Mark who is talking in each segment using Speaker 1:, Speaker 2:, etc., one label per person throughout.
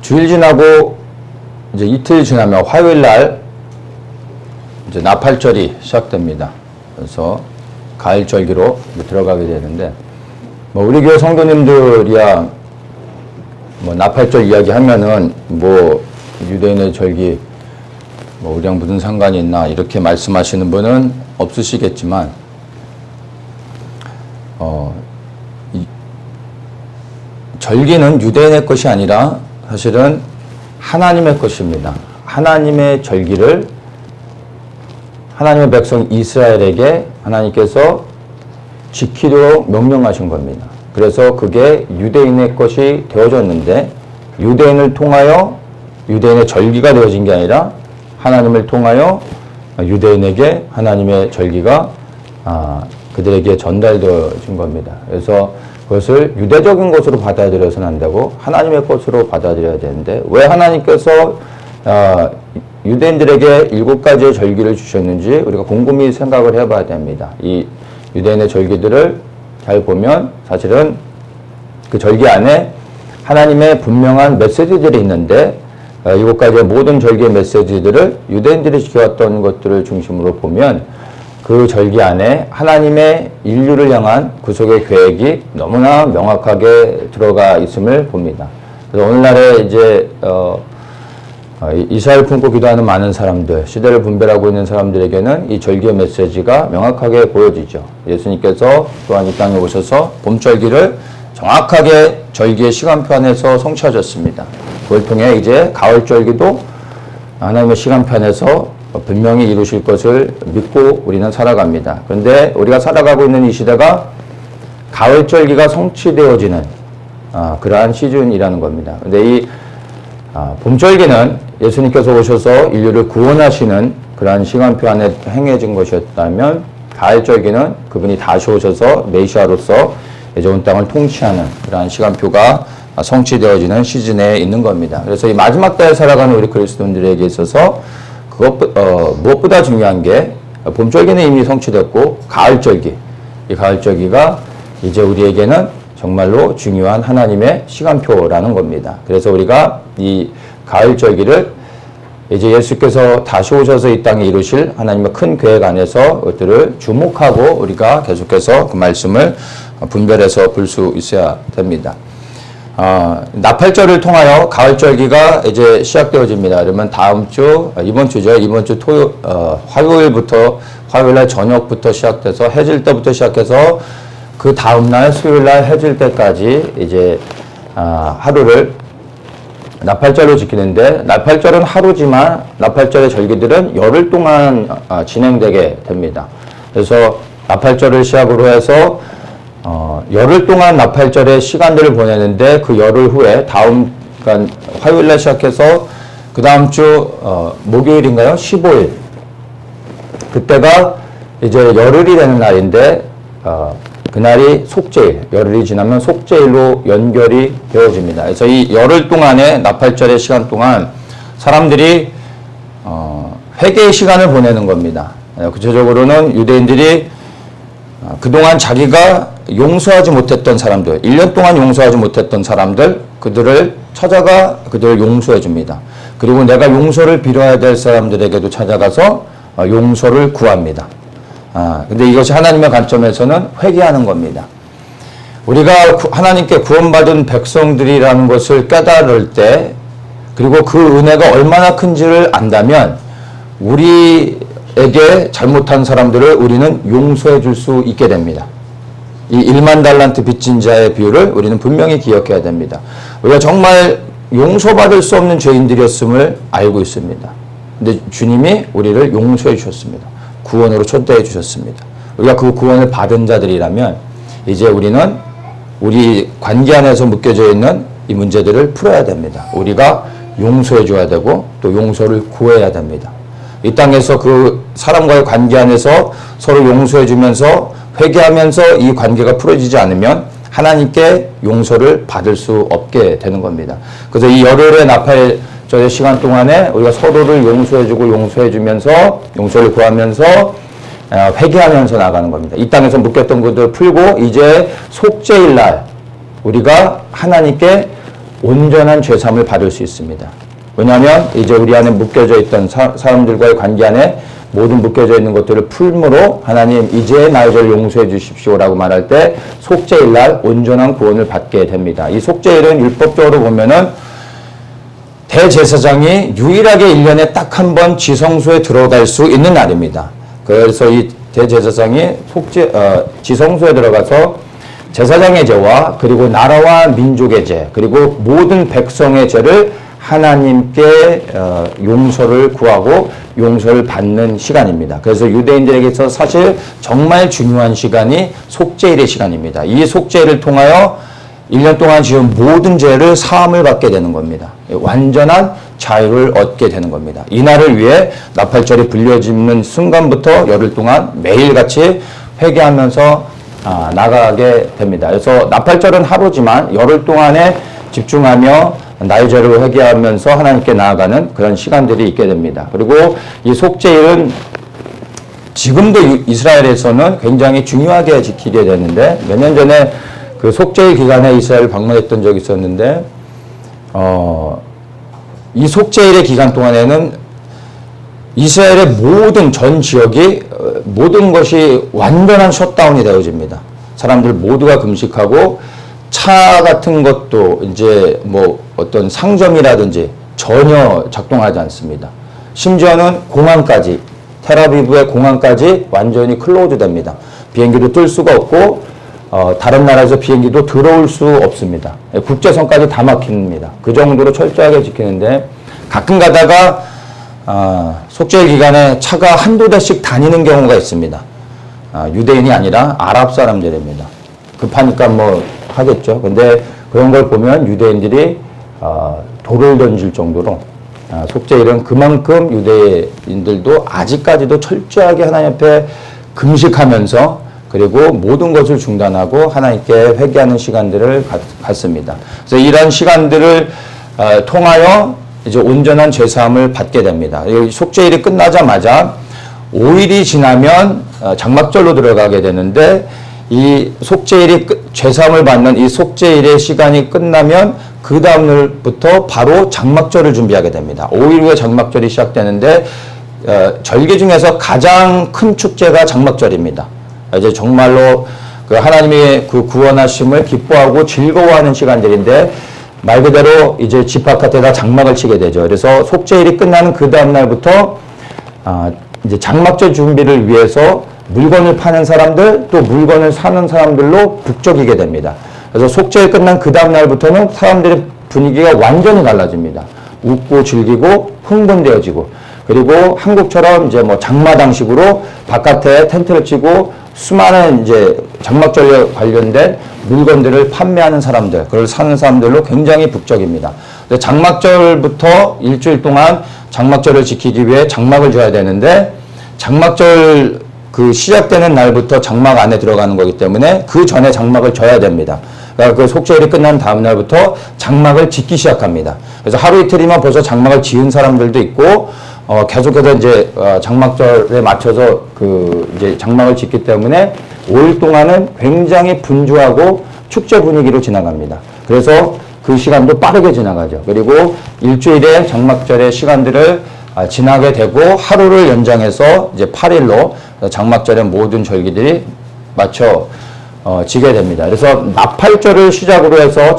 Speaker 1: 주일 지나고 이제 이틀 지나면 화요일 날 이제 나팔절이 시작됩니다. 그래서 가을절기로 들어가게 되는데, 뭐 우리 교회 성도님들이야 뭐 나팔절 이야기 하면은 뭐 유대인의 절기 뭐 우리랑 무슨 상관이 있나 이렇게 말씀하시는 분은 없으시겠지만, 이 절기는 유대인의 것이 아니라 사실은 하나님의 것입니다. 하나님의 절기를 하나님의 백성 이스라엘에게 하나님께서 지키도록 명령하신 겁니다. 그래서 그게 유대인의 것이 되어졌는데, 유대인을 통하여 유대인의 절기가 되어진 게 아니라 하나님을 통하여 유대인에게 하나님의 절기가 그들에게 전달되어진 겁니다. 그래서 그것을 유대적인 것으로 받아들여서는 안 되고 하나님의 것으로 받아들여야 되는데, 왜 하나님께서 유대인들에게 7가지의 절기를 주셨는지 우리가 곰곰이 생각을 해봐야 됩니다. 이 유대인의 절기들을 잘 보면 사실은 그 절기 안에 하나님의 분명한 메시지들이 있는데, 7가지의 모든 절기의 메시지들을 유대인들이 지켜왔던 것들을 중심으로 보면 그 절기 안에 하나님의 인류를 향한 구속의 계획이 너무나 명확하게 들어가 있음을 봅니다. 그래서 오늘날에 이제 이스라엘 품고 기도하는 많은 사람들, 시대를 분별하고 있는 사람들에게는 이 절기의 메시지가 명확하게 보여지죠. 예수님께서 또한 이 땅에 오셔서 봄절기를 정확하게 절기의 시간표 안에서 성취하셨습니다. 그걸 통해 이제 가을절기도 하나님의 시간표 안에서 분명히 이루실 것을 믿고 우리는 살아갑니다. 그런데 우리가 살아가고 있는 이 시대가 가을절기가 성취되어지는 그러한 시즌이라는 겁니다. 그런데 이 봄절기는 예수님께서 오셔서 인류를 구원하시는 그러한 시간표 안에 행해진 것이었다면, 가을절기는 그분이 다시 오셔서 메시아로서 이제 온 땅을 통치하는 그러한 시간표가 성취되어지는 시즌에 있는 겁니다. 그래서 이 마지막 때에 살아가는 우리 그리스도인들에게 있어서 무엇보다 중요한 게, 봄절기는 이미 성취됐고 가을절기, 이 가을절기가 이제 우리에게는 정말로 중요한 하나님의 시간표라는 겁니다. 그래서 우리가 이 가을절기를 이제 예수께서 다시 오셔서 이 땅에 이루실 하나님의 큰 계획 안에서 그것들을 주목하고 우리가 계속해서 그 말씀을 분별해서 볼 수 있어야 됩니다. 나팔절을 통하여 가을절기가 이제 시작되어집니다. 그러면 다음 주, 이번 주죠. 이번 주 화요일부터, 화요일날 저녁부터 시작돼서 해질 때부터 시작해서 그 다음날 수요일날 해질 때까지 이제 하루를 나팔절로 지키는데, 나팔절은 하루지만 나팔절의 절기들은 열흘 동안 진행되게 됩니다. 그래서 나팔절을 시작으로 해서 열흘 동안 나팔절의 시간들을 보내는데, 그 열흘 후에 그러니까 화요일날 시작해서 그 다음 주 목요일인가요? 15일, 그때가 이제 열흘이 되는 날인데, 그날이 속죄일, 열흘이 지나면 속죄일로 연결이 되어집니다. 그래서 이 열흘 동안의 나팔절의 시간 동안 사람들이 회개의 시간을 보내는 겁니다. 구체적으로는 유대인들이 그동안 자기가 용서하지 못했던 사람들, 1년 동안 용서하지 못했던 사람들, 그들을 찾아가 그들을 용서해 줍니다. 그리고 내가 용서를 빌어야 될 사람들에게도 찾아가서 용서를 구합니다. 근데 이것이 하나님의 관점에서는 회개하는 겁니다. 우리가 하나님께 구원받은 백성들이라는 것을 깨달을 때, 그리고 그 은혜가 얼마나 큰지를 안다면, 우리에게 잘못한 사람들을 우리는 용서해 줄 수 있게 됩니다. 이 1만 달란트 빚진 자의 비유를 우리는 분명히 기억해야 됩니다. 우리가 정말 용서받을 수 없는 죄인들이었음을 알고 있습니다. 근데 주님이 우리를 용서해 주셨습니다. 구원으로 초대해 주셨습니다. 우리가 그 구원을 받은 자들이라면 이제 우리는 우리 관계 안에서 묶여져 있는 이 문제들을 풀어야 됩니다. 우리가 용서해 줘야 되고 또 용서를 구해야 됩니다. 이 땅에서 그 사람과의 관계 안에서 서로 용서해 주면서 회개하면서 이 관계가 풀어지지 않으면 하나님께 용서를 받을 수 없게 되는 겁니다. 그래서 이 열흘의 나팔절의 시간 동안에 우리가 서로를 용서해주고 용서해주면서 용서를 구하면서 회개하면서 나가는 겁니다. 이 땅에서 묶였던 것들을 풀고 이제 속죄일 날 우리가 하나님께 온전한 죄사함을 받을 수 있습니다. 왜냐하면 이제 우리 안에 묶여져 있던 사람들과의 관계 안에 모든 묶여져 있는 것들을 풀므로 하나님 이제 나의 죄를 용서해 주십시오라고 말할 때 속죄일 날 온전한 구원을 받게 됩니다. 이 속죄일은 율법적으로 보면은 대제사장이 유일하게 1년에 딱 한 번 지성소에 들어갈 수 있는 날입니다. 그래서 이 대제사장이 지성소에 들어가서 제사장의 죄와 그리고 나라와 민족의 죄 그리고 모든 백성의 죄를 하나님께 용서를 구하고 용서를 받는 시간입니다. 그래서 유대인들에게 있어서 사실 정말 중요한 시간이 속죄일의 시간입니다. 이 속죄일을 통하여 1년 동안 지은 모든 죄를 사함을 받게 되는 겁니다. 완전한 자유를 얻게 되는 겁니다. 이날을 위해 나팔절이 불려지는 순간부터 열흘 동안 매일같이 회개하면서 나가게 됩니다. 그래서 나팔절은 하루지만 열흘 동안에 집중하며 나의 죄를 회개하면서 하나님께 나아가는 그런 시간들이 있게 됩니다. 그리고 이 속죄일은 지금도 이스라엘에서는 굉장히 중요하게 지키게 되는데 몇 년 전에 그 속죄일 기간에 이스라엘을 방문했던 적이 있었는데 이 속죄일의 기간 동안에는 이스라엘의 모든 전 지역이 모든 것이 완전한 셧다운이 되어집니다. 사람들 모두가 금식하고 차 같은 것도 이제 뭐 어떤 상점이라든지 전혀 작동하지 않습니다. 심지어는 공항까지 텔아비브의 공항까지 완전히 클로즈 됩니다. 비행기도 뜰 수가 없고 다른 나라에서 비행기도 들어올 수 없습니다. 국제선까지 다 막힙니다. 그 정도로 철저하게 지키는데 가끔 가다가 속죄일 기간에 차가 한두 대씩 다니는 경우가 있습니다. 유대인이 아니라 아랍 사람들입니다. 급하니까 뭐 하겠죠. 근데 그런 걸 보면 유대인들이 돌을 던질 정도로 속죄일은 그만큼 유대인들도 아직까지도 철저하게 하나님 앞에 금식하면서 그리고 모든 것을 중단하고 하나님께 회개하는 시간들을 갖습니다. 그래서 이런 시간들을 통하여 이제 온전한 죄사함을 받게 됩니다. 속죄일이 끝나자마자 5일이 지나면 장막절로 들어가게 되는데 이 속죄일이 죄사함을 받는 이 속죄일의 시간이 끝나면 그 다음 날부터 바로 장막절을 준비하게 됩니다. 5일 후에 장막절이 시작되는데 절기 중에서 가장 큰 축제가 장막절입니다. 이제 정말로 그 하나님의 그 구원하심을 기뻐하고 즐거워하는 시간들인데 말 그대로 이제 집 바깥에다 장막을 치게 되죠. 그래서 속죄일이 끝나는 그 다음 날부터 이제 장막절 준비를 위해서 물건을 파는 사람들 또 물건을 사는 사람들로 북적이게 됩니다. 그래서 속죄일 끝난 그 다음 날부터는 사람들의 분위기가 완전히 달라집니다. 웃고 즐기고 흥분되어지고 그리고 한국처럼 이제 뭐 장마당식으로 바깥에 텐트를 치고 수많은 이제 장막절에 관련된 물건들을 판매하는 사람들, 그걸 사는 사람들로 굉장히 북적입니다. 장막절부터 일주일 동안 장막절을 지키기 위해 장막을 줘야 되는데 장막절 그 시작되는 날부터 장막 안에 들어가는 거기 때문에 그 전에 장막을 져야 됩니다. 그러니까 그 속죄일이 끝난 다음 날부터 장막을 짓기 시작합니다. 그래서 하루 이틀이면 벌써 장막을 지은 사람들도 있고 계속해서 이제 장막절에 맞춰서 그 이제 장막을 짓기 때문에 5일 동안은 굉장히 분주하고 축제 분위기로 지나갑니다. 그래서 그 시간도 빠르게 지나가죠. 그리고 일주일의 장막절의 시간들을 지나게 되고 하루를 연장해서 이제 8일로 장막절의 모든 절기들이 맞춰 지게 됩니다. 그래서 나팔절을 시작으로 해서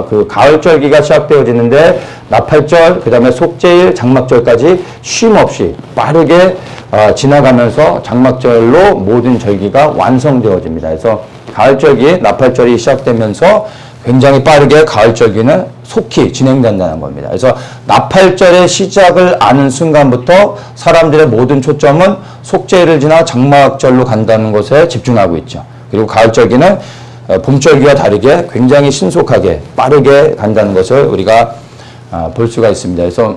Speaker 1: 그 가을절기가 시작되어지는데 나팔절, 그 다음에 속죄일, 장막절까지 쉼 없이 빠르게 지나가면서 장막절로 모든 절기가 완성되어집니다. 그래서 가을절기, 나팔절이 시작되면서 굉장히 빠르게 가을절기는 속히 진행된다는 겁니다. 그래서 나팔절의 시작을 아는 순간부터 사람들의 모든 초점은 속죄일을 지나 장막절로 간다는 것에 집중하고 있죠. 그리고 가을절기는 봄절기와 다르게 굉장히 신속하게 빠르게 간다는 것을 우리가 볼 수가 있습니다. 그래서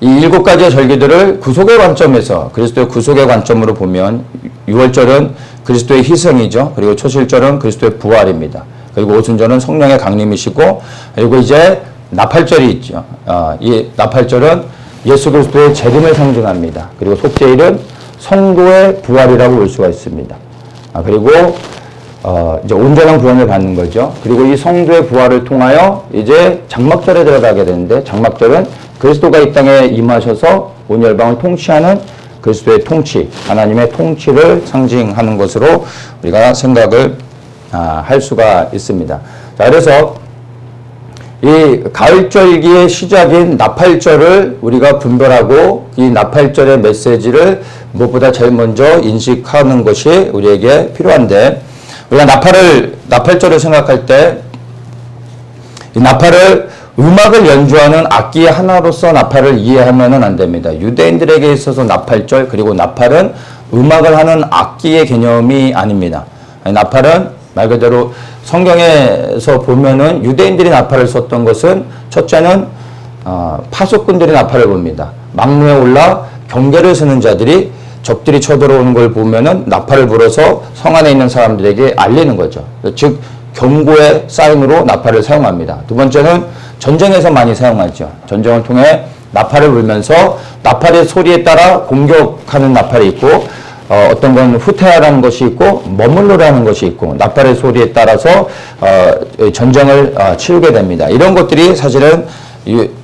Speaker 1: 이 7가지의 절기들을 구속의 관점에서 그리스도의 구속의 관점으로 보면 6월절은 그리스도의 희생이죠. 그리고 초실절은 그리스도의 부활입니다. 그리고 오순절은 성령의 강림이시고 그리고 이제 나팔절이 있죠. 이 나팔절은 예수 그리스도의 재림을 상징합니다. 그리고 속죄일은 성도의 부활이라고 볼 수가 있습니다. 그리고 이제 온전한 구원을 받는 거죠. 그리고 이 성도의 부활을 통하여 이제 장막절에 들어가게 되는데, 장막절은 그리스도가 이 땅에 임하셔서 온 열방을 통치하는 그리스도의 통치, 하나님의 통치를 상징하는 것으로 우리가 생각을 할 수가 있습니다. 자, 그래서 이 가을절기의 시작인 나팔절을 우리가 분별하고 이 나팔절의 메시지를 무엇보다 제일 먼저 인식하는 것이 우리에게 필요한데, 우리가 나팔절을 생각할 때 이 나팔을 음악을 연주하는 악기 하나로서 나팔을 이해하면은 안 됩니다. 유대인들에게 있어서 나팔절, 그리고 나팔은 음악을 하는 악기의 개념이 아닙니다. 나팔은 말 그대로 성경에서 보면은 유대인들이 나팔을 썼던 것은, 첫째는 파수꾼들이 나팔을 봅니다. 막루에 올라 경계를 서는 자들이 적들이 쳐들어오는 걸 보면은 나팔을 불어서 성 안에 있는 사람들에게 알리는 거죠. 즉 경고의 사인으로 나팔을 사용합니다. 두 번째는 전쟁에서 많이 사용하죠. 전쟁을 통해 나팔을 불면서 나팔의 소리에 따라 공격하는 나팔이 있고, 어떤 건 후퇴하라는 것이 있고, 머물러라는 것이 있고, 나팔의 소리에 따라서 전쟁을 치르게 됩니다. 이런 것들이 사실은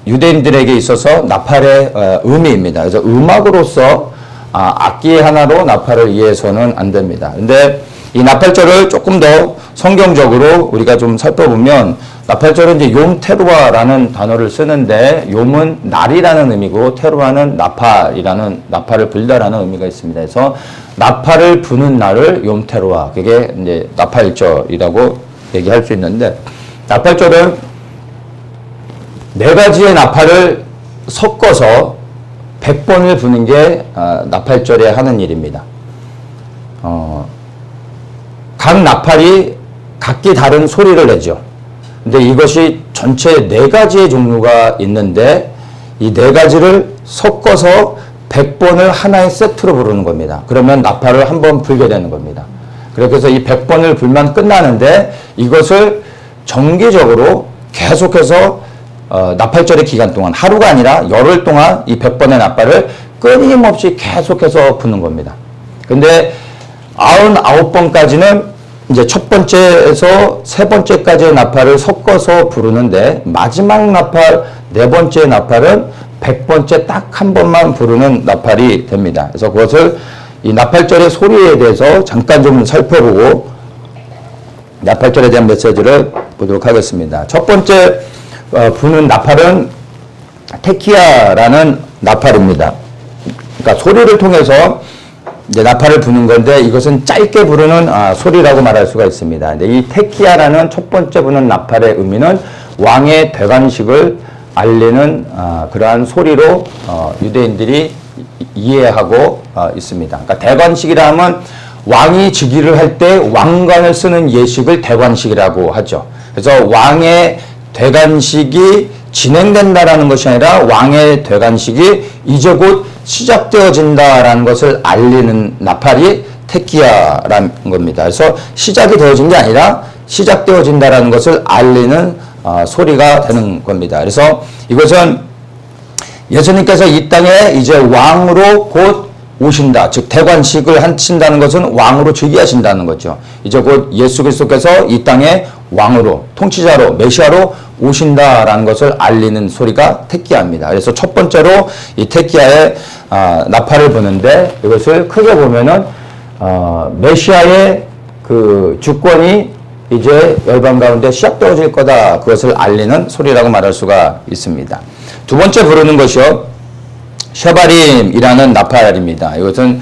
Speaker 1: 유대인들에게 있어서 나팔의 의미입니다. 그래서 음악으로서 악기 하나로 나팔을 이해해서는 안 됩니다. 근데 이 나팔절을 조금 더 성경적으로 우리가 좀 살펴보면, 나팔절은 이제 욤테루아라는 단어를 쓰는데, 욤은 날이라는 의미고 테루아는 나팔을 불다라는 의미가 있습니다. 그래서 나팔을 부는 날을 욤테루아, 그게 이제 나팔절이라고 얘기할 수 있는데, 나팔절은 네 가지의 나팔을 섞어서 100번을 부는 게 나팔절에 하는 일입니다. 각 나팔이 각기 다른 소리를 내죠. 근데 이것이 전체 네 가지의 종류가 있는데, 이 네 가지를 섞어서 100번을 하나의 세트로 부르는 겁니다. 그러면 나팔을 한 번 불게 되는 겁니다. 그래서 이 100번을 불면 끝나는데, 이것을 정기적으로 계속해서 나팔절의 기간 동안, 하루가 아니라 열흘 동안 이 100번의 나팔을 끊임없이 계속해서 부는 겁니다. 근데 99번까지는 이제 첫 번째에서 세 번째까지의 나팔을 섞어서 부르는데, 마지막 나팔, 네 번째 나팔은 100번째 딱 한 번만 부르는 나팔이 됩니다. 그래서 그것을 이 나팔절의 소리에 대해서 잠깐 좀 살펴보고 나팔절에 대한 메시지를 보도록 하겠습니다. 첫 번째 부는 나팔은 테키아라는 나팔입니다. 그러니까 소리를 통해서 이제 나팔을 부는 건데, 이것은 짧게 부르는 소리라고 말할 수가 있습니다. 근데 이 테키아라는 첫 번째 부는 나팔의 의미는 왕의 대관식을 알리는 그러한 소리로 유대인들이 이해하고 있습니다. 그러니까 대관식이라 하면 왕이 즉위를 할 때 왕관을 쓰는 예식을 대관식이라고 하죠. 그래서 왕의 대관식이 진행된다라는 것이 아니라 왕의 대관식이 이제 곧 시작되어진다라는 것을 알리는 나팔이 테키아라는 겁니다. 그래서 시작이 되어진 게 아니라 시작되어진다라는 것을 알리는 소리가 되는 겁니다. 그래서 이것은 예수님께서 이 땅에 이제 왕으로 곧 오신다. 즉 대관식을 하신다는 것은 왕으로 즉위하신다는 거죠. 이제 곧 예수 그리스도께서 이 땅에 왕으로, 통치자로, 메시아로 오신다라는 것을 알리는 소리가 테키아입니다. 그래서 첫 번째로 이 테키아의 나팔을 부는데, 이것을 크게 보면은 메시아의 그 주권이 이제 열방 가운데 시작되어질 거다, 그것을 알리는 소리라고 말할 수가 있습니다. 두 번째 부르는 것이요, 쉐바림이라는 나팔입니다. 이것은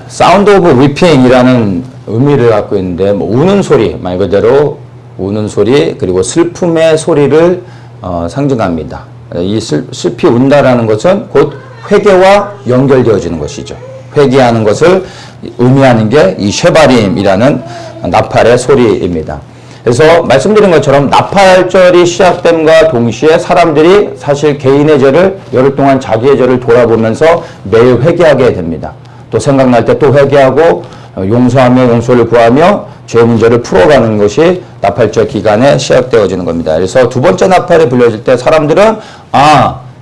Speaker 1: 사운드 오브 위핑이라는 의미를 갖고 있는데, 우는 소리, 말 그대로 우는 소리, 그리고 슬픔의 소리를 상징합니다. 이 슬피 운다라는 것은 곧 회개와 연결되어지는 것이죠. 회개하는 것을 의미하는 게 이 쉐바림이라는 나팔의 소리입니다. 그래서 말씀드린 것처럼 나팔절이 시작됨과 동시에 사람들이 사실 개인의 죄를, 열흘 동안 자기의 죄를 돌아보면서 매일 회개하게 됩니다. 또 생각날 때 또 회개하고 용서하며 용서를 구하며 죄 문제를 풀어가는 것이 나팔절 기간에 시작되어지는 겁니다. 그래서 두 번째 나팔이 불려질 때 사람들은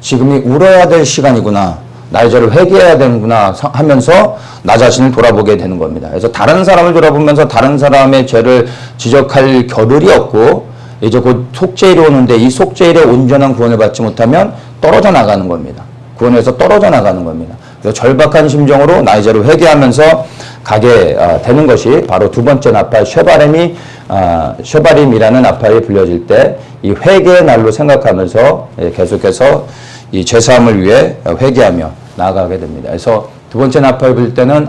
Speaker 1: 지금이 울어야 될 시간이구나, 나의 죄를 회개해야 되는구나 하면서 나 자신을 돌아보게 되는 겁니다. 그래서 다른 사람을 돌아보면서 다른 사람의 죄를 지적할 겨를이 없고 이제 곧 속죄일이 오는데 이 속죄일에 온전한 구원을 받지 못하면 떨어져 나가는 겁니다. 구원에서 떨어져 나가는 겁니다. 그래서 절박한 심정으로 나의 죄를 회개하면서 가게 되는 것이 바로 두 번째 나팔 쉐바림이라는 나팔이 불려질 때 이 회개의 날로 생각하면서 계속해서 이 죄사함을 위해 회개하며 나아가게 됩니다. 그래서 두 번째 나팔 불 때는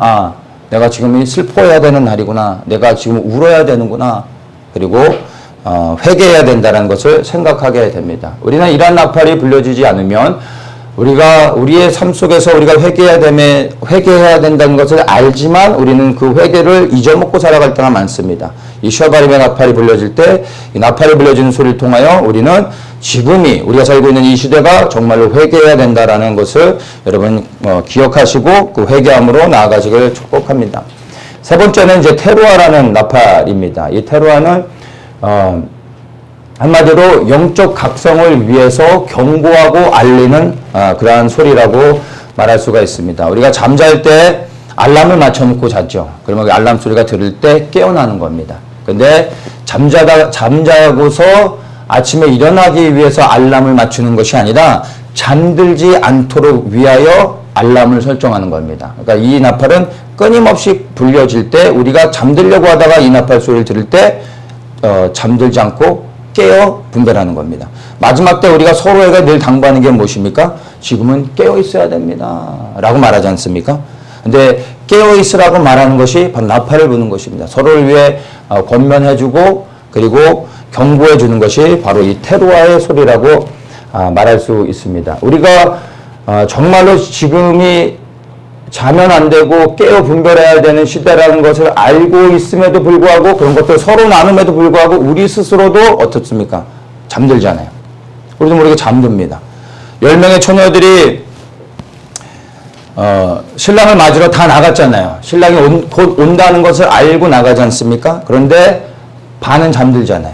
Speaker 1: 내가 지금 슬퍼해야 되는 날이구나. 내가 지금 울어야 되는구나. 그리고 회개해야 된다는 것을 생각하게 됩니다. 우리는 이러한 나팔이 불려지지 않으면 우리의 삶 속에서 우리가 회개해야 된다는 것을 알지만 우리는 그 회개를 잊어먹고 살아갈 때가 많습니다. 이 쉐바림의 나팔이 불려질 때 이 나팔이 불려지는 소리를 통하여 우리는 지금이 우리가 살고 있는 이 시대가 정말로 회개해야 된다라는 것을 여러분 기억하시고 그 회개함으로 나아가시길 축복합니다. 세 번째는 이제 테루아라는 나팔입니다. 이 테루아는 한마디로 영적 각성을 위해서 경고하고 알리는 그러한 소리라고 말할 수가 있습니다. 우리가 잠잘 때 알람을 맞춰놓고 잤죠. 그러면 그 알람 소리가 들을 때 깨어나는 겁니다. 근데 잠자고서 아침에 일어나기 위해서 알람을 맞추는 것이 아니라 잠들지 않도록 위하여 알람을 설정하는 겁니다. 그러니까 이 나팔은 끊임없이 불려질 때 우리가 잠들려고 하다가 이 나팔 소리를 들을 때 잠들지 않고 깨어 분별하는 겁니다. 마지막 때 우리가 서로에게 늘 당부하는 게 무엇입니까? 지금은 깨어 있어야 됩니다. 라고 말하지 않습니까? 근데 깨어 있으라고 말하는 것이 바로 나팔을 부는 것입니다. 서로를 위해 권면해주고 그리고 경고해주는 것이 바로 이 테루아의 소리라고 말할 수 있습니다. 우리가 정말로 지금이 자면 안 되고 깨어 분별해야 되는 시대라는 것을 알고 있음에도 불구하고 그런 것들 서로 나눔에도 불구하고 우리 스스로도 어떻습니까? 잠들잖아요. 우리도 모르게 잠듭니다. 10명의 처녀들이 신랑을 맞으러 다 나갔잖아요. 신랑이 곧 온다는 것을 알고 나가지 않습니까? 그런데 반은 잠들잖아요.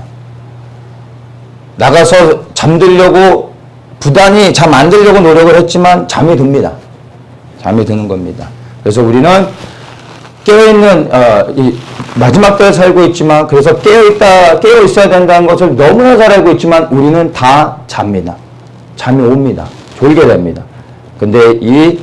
Speaker 1: 나가서 잠들려고 부단히 잠 안 들려고 노력을 했지만 잠이 듭니다. 잠이 드는 겁니다. 그래서 우리는 깨어있는 이 마지막 때에 살고 있지만 그래서 깨어 있어야 된다는 것을 너무나 잘 알고 있지만 우리는 다 잡니다. 잠이 옵니다. 졸게 됩니다. 근데 이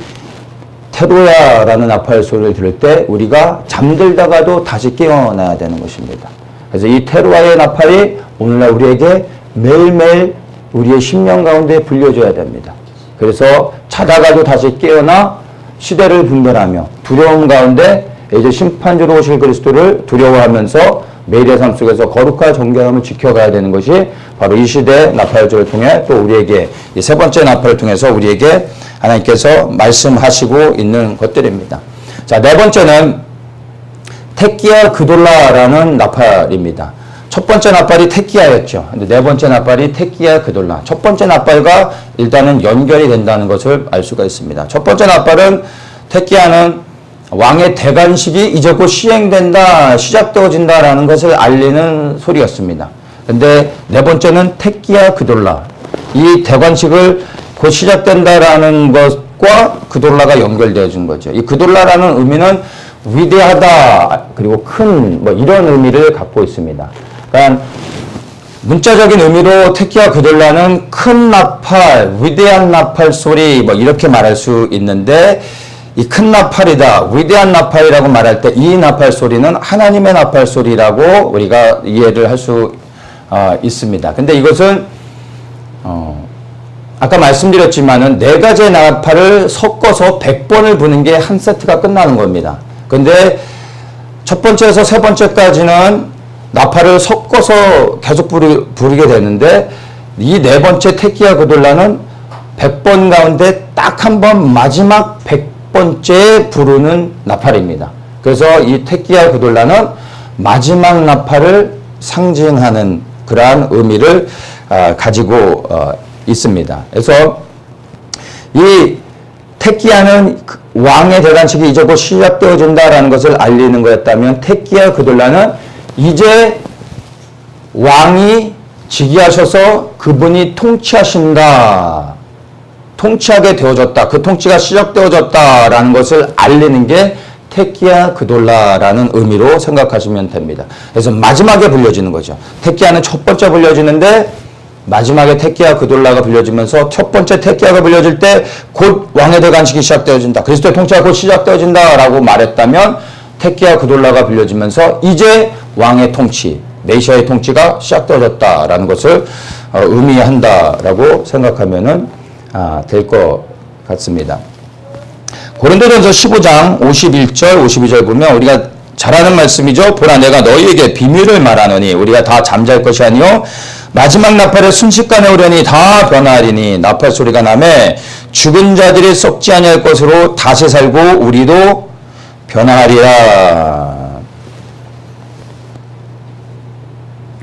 Speaker 1: 테루아라는 나팔 소리를 들을 때 우리가 잠들다가도 다시 깨어나야 되는 것입니다. 그래서 이 테루아의 나팔이 오늘날 우리에게 매일매일 우리의 심령 가운데 불려줘야 됩니다. 그래서 자다가도 다시 깨어나 시대를 분별하며 두려움 가운데 이제 심판주로 오실 그리스도를 두려워하면서 매일의 삶 속에서 거룩과 정결함을 지켜가야 되는 것이 바로 이 시대의 나팔조를 통해 또 우리에게 이 세 번째 나팔을 통해서 우리에게 하나님께서 말씀하시고 있는 것들입니다. 자, 네 번째는 테키아 그돌라라는 나팔입니다. 첫 번째 나팔이 테키아였죠. 근데 네 번째 나팔이 테키아 그돌라. 첫 번째 나팔과 일단은 연결이 된다는 것을 알 수가 있습니다. 첫 번째 나팔은 테키아는 왕의 대관식이 이제 곧 시행된다, 시작되어진다라는 것을 알리는 소리였습니다. 근데 네 번째는 테키아 그돌라. 이 대관식을 곧 시작된다라는 것과 그돌라가 연결되어 준 거죠. 이 그돌라라는 의미는 위대하다, 그리고 큰, 이런 의미를 갖고 있습니다. 그러니까 문자적인 의미로 테키아 그돌라는 큰 나팔, 위대한 나팔 소리 이렇게 말할 수 있는데 이 큰 나팔이다, 위대한 나팔이라고 말할 때 이 나팔 소리는 하나님의 나팔 소리라고 우리가 이해를 할 수 있습니다. 근데 이것은 아까 말씀드렸지만은 네 가지의 나팔을 섞어서 100번을 부는 게 한 세트가 끝나는 겁니다. 근데 첫 번째에서 세 번째까지는 나팔을 섞어서 계속 부르게 되는데 이 네 번째 테키아 그돌라는 100번 가운데 딱 한 번 마지막 100번째 부르는 나팔입니다. 그래서 이 테키아 그돌라는 마지막 나팔을 상징하는 그러한 의미를 가지고 있습니다. 그래서 이 테키아는 왕의 대관식이 이제 곧 시작되어진다라는 것을 알리는 거였다면 테키아 그돌라는 이제 왕이 즉위하셔서 그분이 통치하신다 통치하게 되어졌다. 그 통치가 시작되어졌다라는 것을 알리는 게 테키아 그돌라라는 의미로 생각하시면 됩니다. 그래서 마지막에 불려지는 거죠. 테키아는 첫 번째 불려지는데 마지막에 테키아 그돌라가 불려지면서 첫 번째 테키아가 불려질 때 곧 왕의 대관식이 시작되어진다. 그리스도의 통치가 곧 시작되어진다라고 말했다면 테키아 그돌라가 불려지면서 이제 왕의 통치, 메시아의 통치가 시작되어졌다라는 것을 의미한다라고 생각하면은 될 것 같습니다. 고린도전서 15장 51절 52절 보면 우리가 잘 아는 말씀이죠. 보라 내가 너희에게 비밀을 말하노니 우리가 다 잠잘 것이 아니요 마지막 나팔에 순식간에 오려니 다 변하리니 나팔 소리가 나매 죽은 자들이 썩지 아니할 것으로 다시 살고 우리도 변하리라.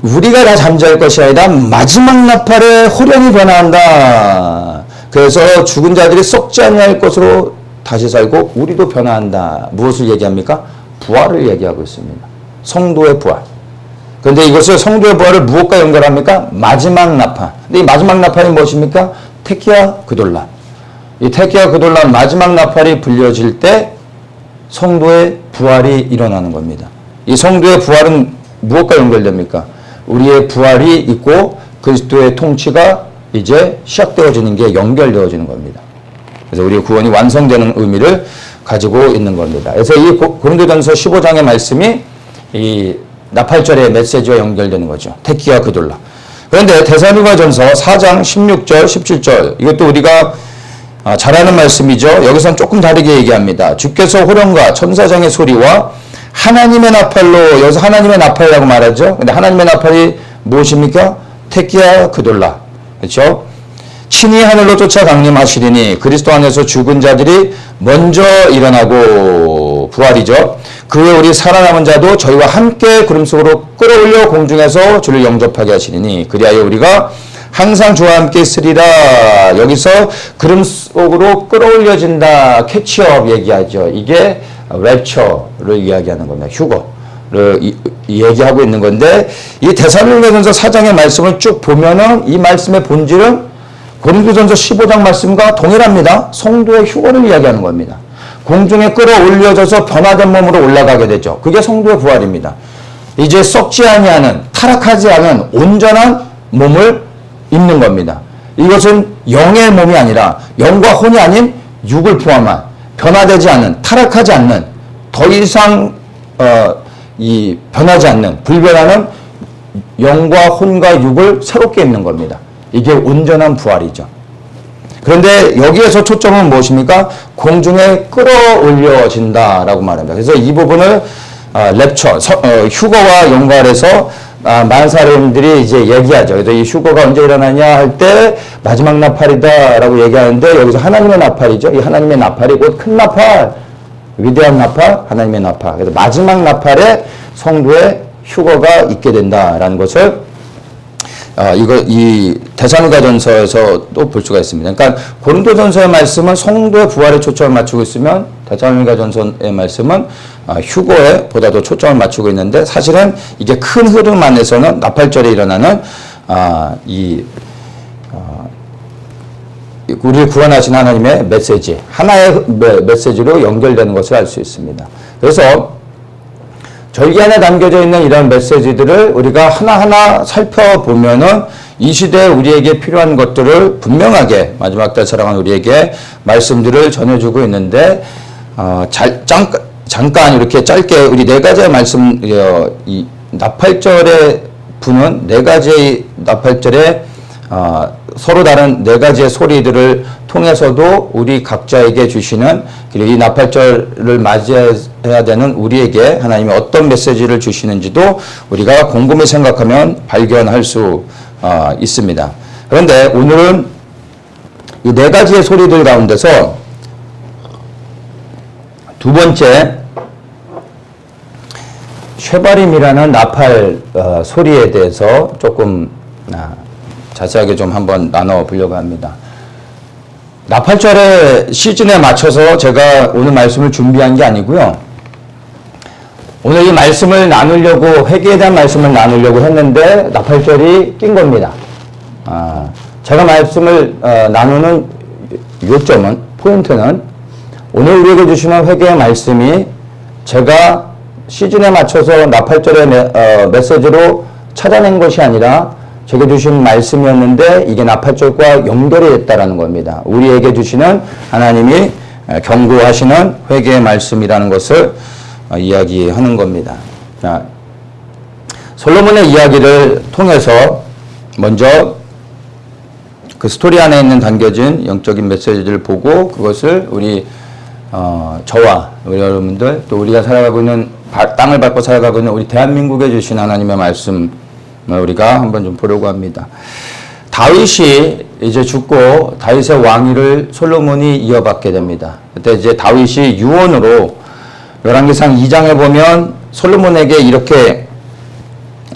Speaker 1: 우리가 다 잠잘 것이 아니라 마지막 나팔에 호련히 변화한다. 그래서 죽은 자들이 썩지 아니할 것으로 다시 살고 우리도 변화한다. 무엇을 얘기합니까? 부활을 얘기하고 있습니다. 성도의 부활. 그런데 이것을 성도의 부활을 무엇과 연결합니까? 마지막 나팔. 근데 이 마지막 나팔이 무엇입니까? 테키아 그돌라. 이 테키아 그돌라 마지막 나팔이 불려질 때 성도의 부활이 일어나는 겁니다. 이 성도의 부활은 무엇과 연결됩니까? 우리의 부활이 있고 그리스도의 통치가 이제 시작되어지는 게 연결되어지는 겁니다. 그래서 우리의 구원이 완성되는 의미를 가지고 있는 겁니다. 그래서 이 고린도전서 15장의 말씀이 이 나팔절의 메시지와 연결되는 거죠. 테키아 그돌라. 그런데 데살로니가전서 4장 16절 17절 이것도 우리가 잘 아는 말씀이죠. 여기서는 조금 다르게 얘기합니다. 주께서 호령과 천사장의 소리와 하나님의 나팔로, 여기서 하나님의 나팔이라고 말하죠. 근데 하나님의 나팔이 무엇입니까? 테키아 그돌라. 그렇죠? 친히 하늘로 쫓아 강림하시리니 그리스도 안에서 죽은 자들이 먼저 일어나고 부활이죠. 그 후에 우리 살아남은 자도 저희와 함께 구름 속으로 끌어올려 공중에서 주를 영접하게 하시리니 그리하여 우리가 항상 주와 함께 있으리라. 여기서 구름 속으로 끌어올려진다. 캐치업 얘기하죠. 이게 랩처를 이야기하는 겁니다. 휴거를 얘기하고 있는 건데 이 데살로니가전서 4장의 말씀을 쭉 보면은 이 말씀의 본질은 고린도전서 15장 말씀과 동일합니다. 성도의 휴거를 이야기하는 겁니다. 공중에 끌어올려져서 변화된 몸으로 올라가게 되죠. 그게 성도의 부활입니다. 이제 썩지 아니하는 타락하지 않은 온전한 몸을 입는 겁니다. 이것은 영의 몸이 아니라 영과 혼이 아닌 육을 포함한 변화되지 않는 타락하지 않는 더 이상 이 변하지 않는 불변하는 영과 혼과 육을 새롭게 입는 겁니다. 이게 온전한 부활이죠. 그런데 여기에서 초점은 무엇입니까? 공중에 끌어올려진다라고 말합니다. 그래서 이 부분을 랩처, 휴거와 연관해서 많은 사람들이 이제 얘기하죠. 그래서 이 휴거가 언제 일어나냐 할 때 마지막 나팔이다라고 얘기하는데 여기서 하나님의 나팔이죠. 이 하나님의 나팔이 곧 큰 나팔, 위대한 나팔, 하나님의 나팔. 그래서 마지막 나팔에 성도의 휴거가 있게 된다라는 것을 이 데살로니가전서에서도 볼 수가 있습니다. 그러니까 고린도전서의 말씀은 성도의 부활에 초점을 맞추고 있으면 데살로니가전서의 말씀은 휴거에 보다 더 초점을 맞추고 있는데 사실은 이게 큰 흐름 안에서는 나팔절에 일어나는 우리를 구원하신 하나님의 메시지, 하나의 메시지로 연결되는 것을 알 수 있습니다. 그래서 절기 안에 담겨져 있는 이런 메시지들을 우리가 하나하나 살펴보면은 이 시대에 우리에게 필요한 것들을 분명하게 마지막 때 살아가는 우리에게 말씀들을 전해주고 있는데 잠깐 이렇게 짧게 우리 네 가지의 말씀, 이 나팔절에 부는 네 가지의 나팔절에 서로 다른 네 가지의 소리들을 통해서도 우리 각자에게 주시는 그리고 이 나팔절을 맞이해야 되는 우리에게 하나님이 어떤 메시지를 주시는지도 우리가 곰곰이 생각하면 발견할 수 있습니다. 그런데 오늘은 이 네 가지의 소리들 가운데서 두 번째 쉐바림이라는 나팔 소리에 대해서 조금 자세하게 좀 한번 나눠보려고 합니다. 나팔절의 시즌에 맞춰서 제가 오늘 말씀을 준비한 게 아니고요. 오늘 이 말씀을 나누려고, 회개에 대한 말씀을 나누려고 했는데 나팔절이 낀 겁니다. 제가 말씀을 나누는 요점은, 포인트는 오늘 우리에게 주시는 회개의 말씀이 제가 시즌에 맞춰서 나팔절의 메시지로 찾아낸 것이 아니라 제게 주신 말씀이었는데 이게 나팔절과 연결이 됐다라는 겁니다. 우리에게 주시는 하나님이 경고하시는 회개의 말씀이라는 것을 이야기하는 겁니다. 자, 솔로몬의 이야기를 통해서 먼저 그 스토리 안에 있는 담겨진 영적인 메시지를 보고 그것을 우리 저와 우리 여러분들 또 우리가 살아가고 있는 땅을 밟고 살아가고 있는 우리 대한민국에 주신 하나님의 말씀을 우리가 한번 좀 보려고 합니다. 다윗이 이제 죽고 다윗의 왕위를 솔로몬이 이어받게 됩니다. 그때 이제 다윗이 유언으로 열왕기상 2장에 보면 솔로몬에게 이렇게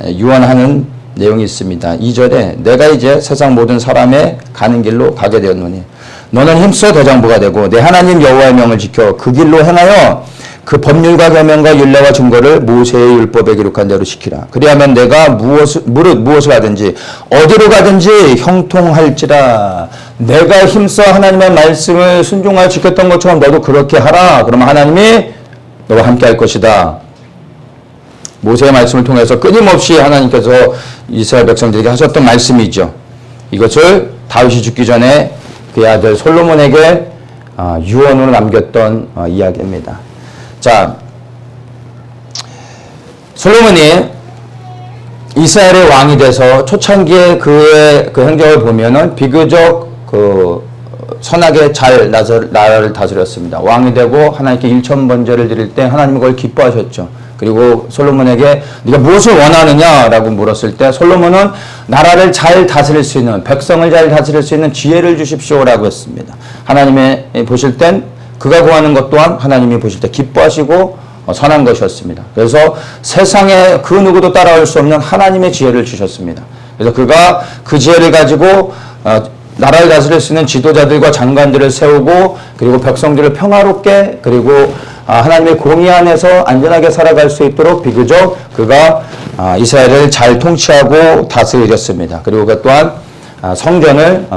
Speaker 1: 유언하는 내용이 있습니다. 2절에 내가 이제 세상 모든 사람의 가는 길로 가게 되었노니 너는 힘써 대장부가 되고 내 하나님 여호와의 명을 지켜 그 길로 행하여 그 법률과 계명과 율례와 증거를 모세의 율법에 기록한 대로 지키라. 그리하면 내가 무릇 하든지 어디로 가든지 형통할지라. 내가 힘써 하나님의 말씀을 순종하여 지켰던 것처럼 너도 그렇게 하라. 그러면 하나님이 너와 함께 할 것이다. 모세의 말씀을 통해서 끊임없이 하나님께서 이스라엘 백성들에게 하셨던 말씀이죠. 이것을 다윗이 죽기 전에 그의 아들 솔로몬에게 유언으로 남겼던 이야기입니다. 자, 솔로몬이 이스라엘의 왕이 돼서 초창기에 그의 그 행적을 보면은 비교적 선하게 잘 나라를 다스렸습니다. 왕이 되고 하나님께 일천번제를 드릴 때 하나님이 그걸 기뻐하셨죠. 그리고 솔로몬에게 네가 무엇을 원하느냐라고 물었을 때 솔로몬은 나라를 잘 다스릴 수 있는, 백성을 잘 다스릴 수 있는 지혜를 주십시오라고 했습니다. 하나님이 보실 땐 그가 구하는 것 또한 하나님이 보실 때 기뻐하시고 선한 것이었습니다. 그래서 세상에 그 누구도 따라올 수 없는 하나님의 지혜를 주셨습니다. 그래서 그가 그 지혜를 가지고 나라를 다스릴 수 있는 지도자들과 장관들을 세우고 그리고 백성들을 평화롭게 그리고 하나님의 공의 안에서 안전하게 살아갈 수 있도록 비교적 그가 이스라엘을 잘 통치하고 다스렸습니다. 그리고 그 또한 성전을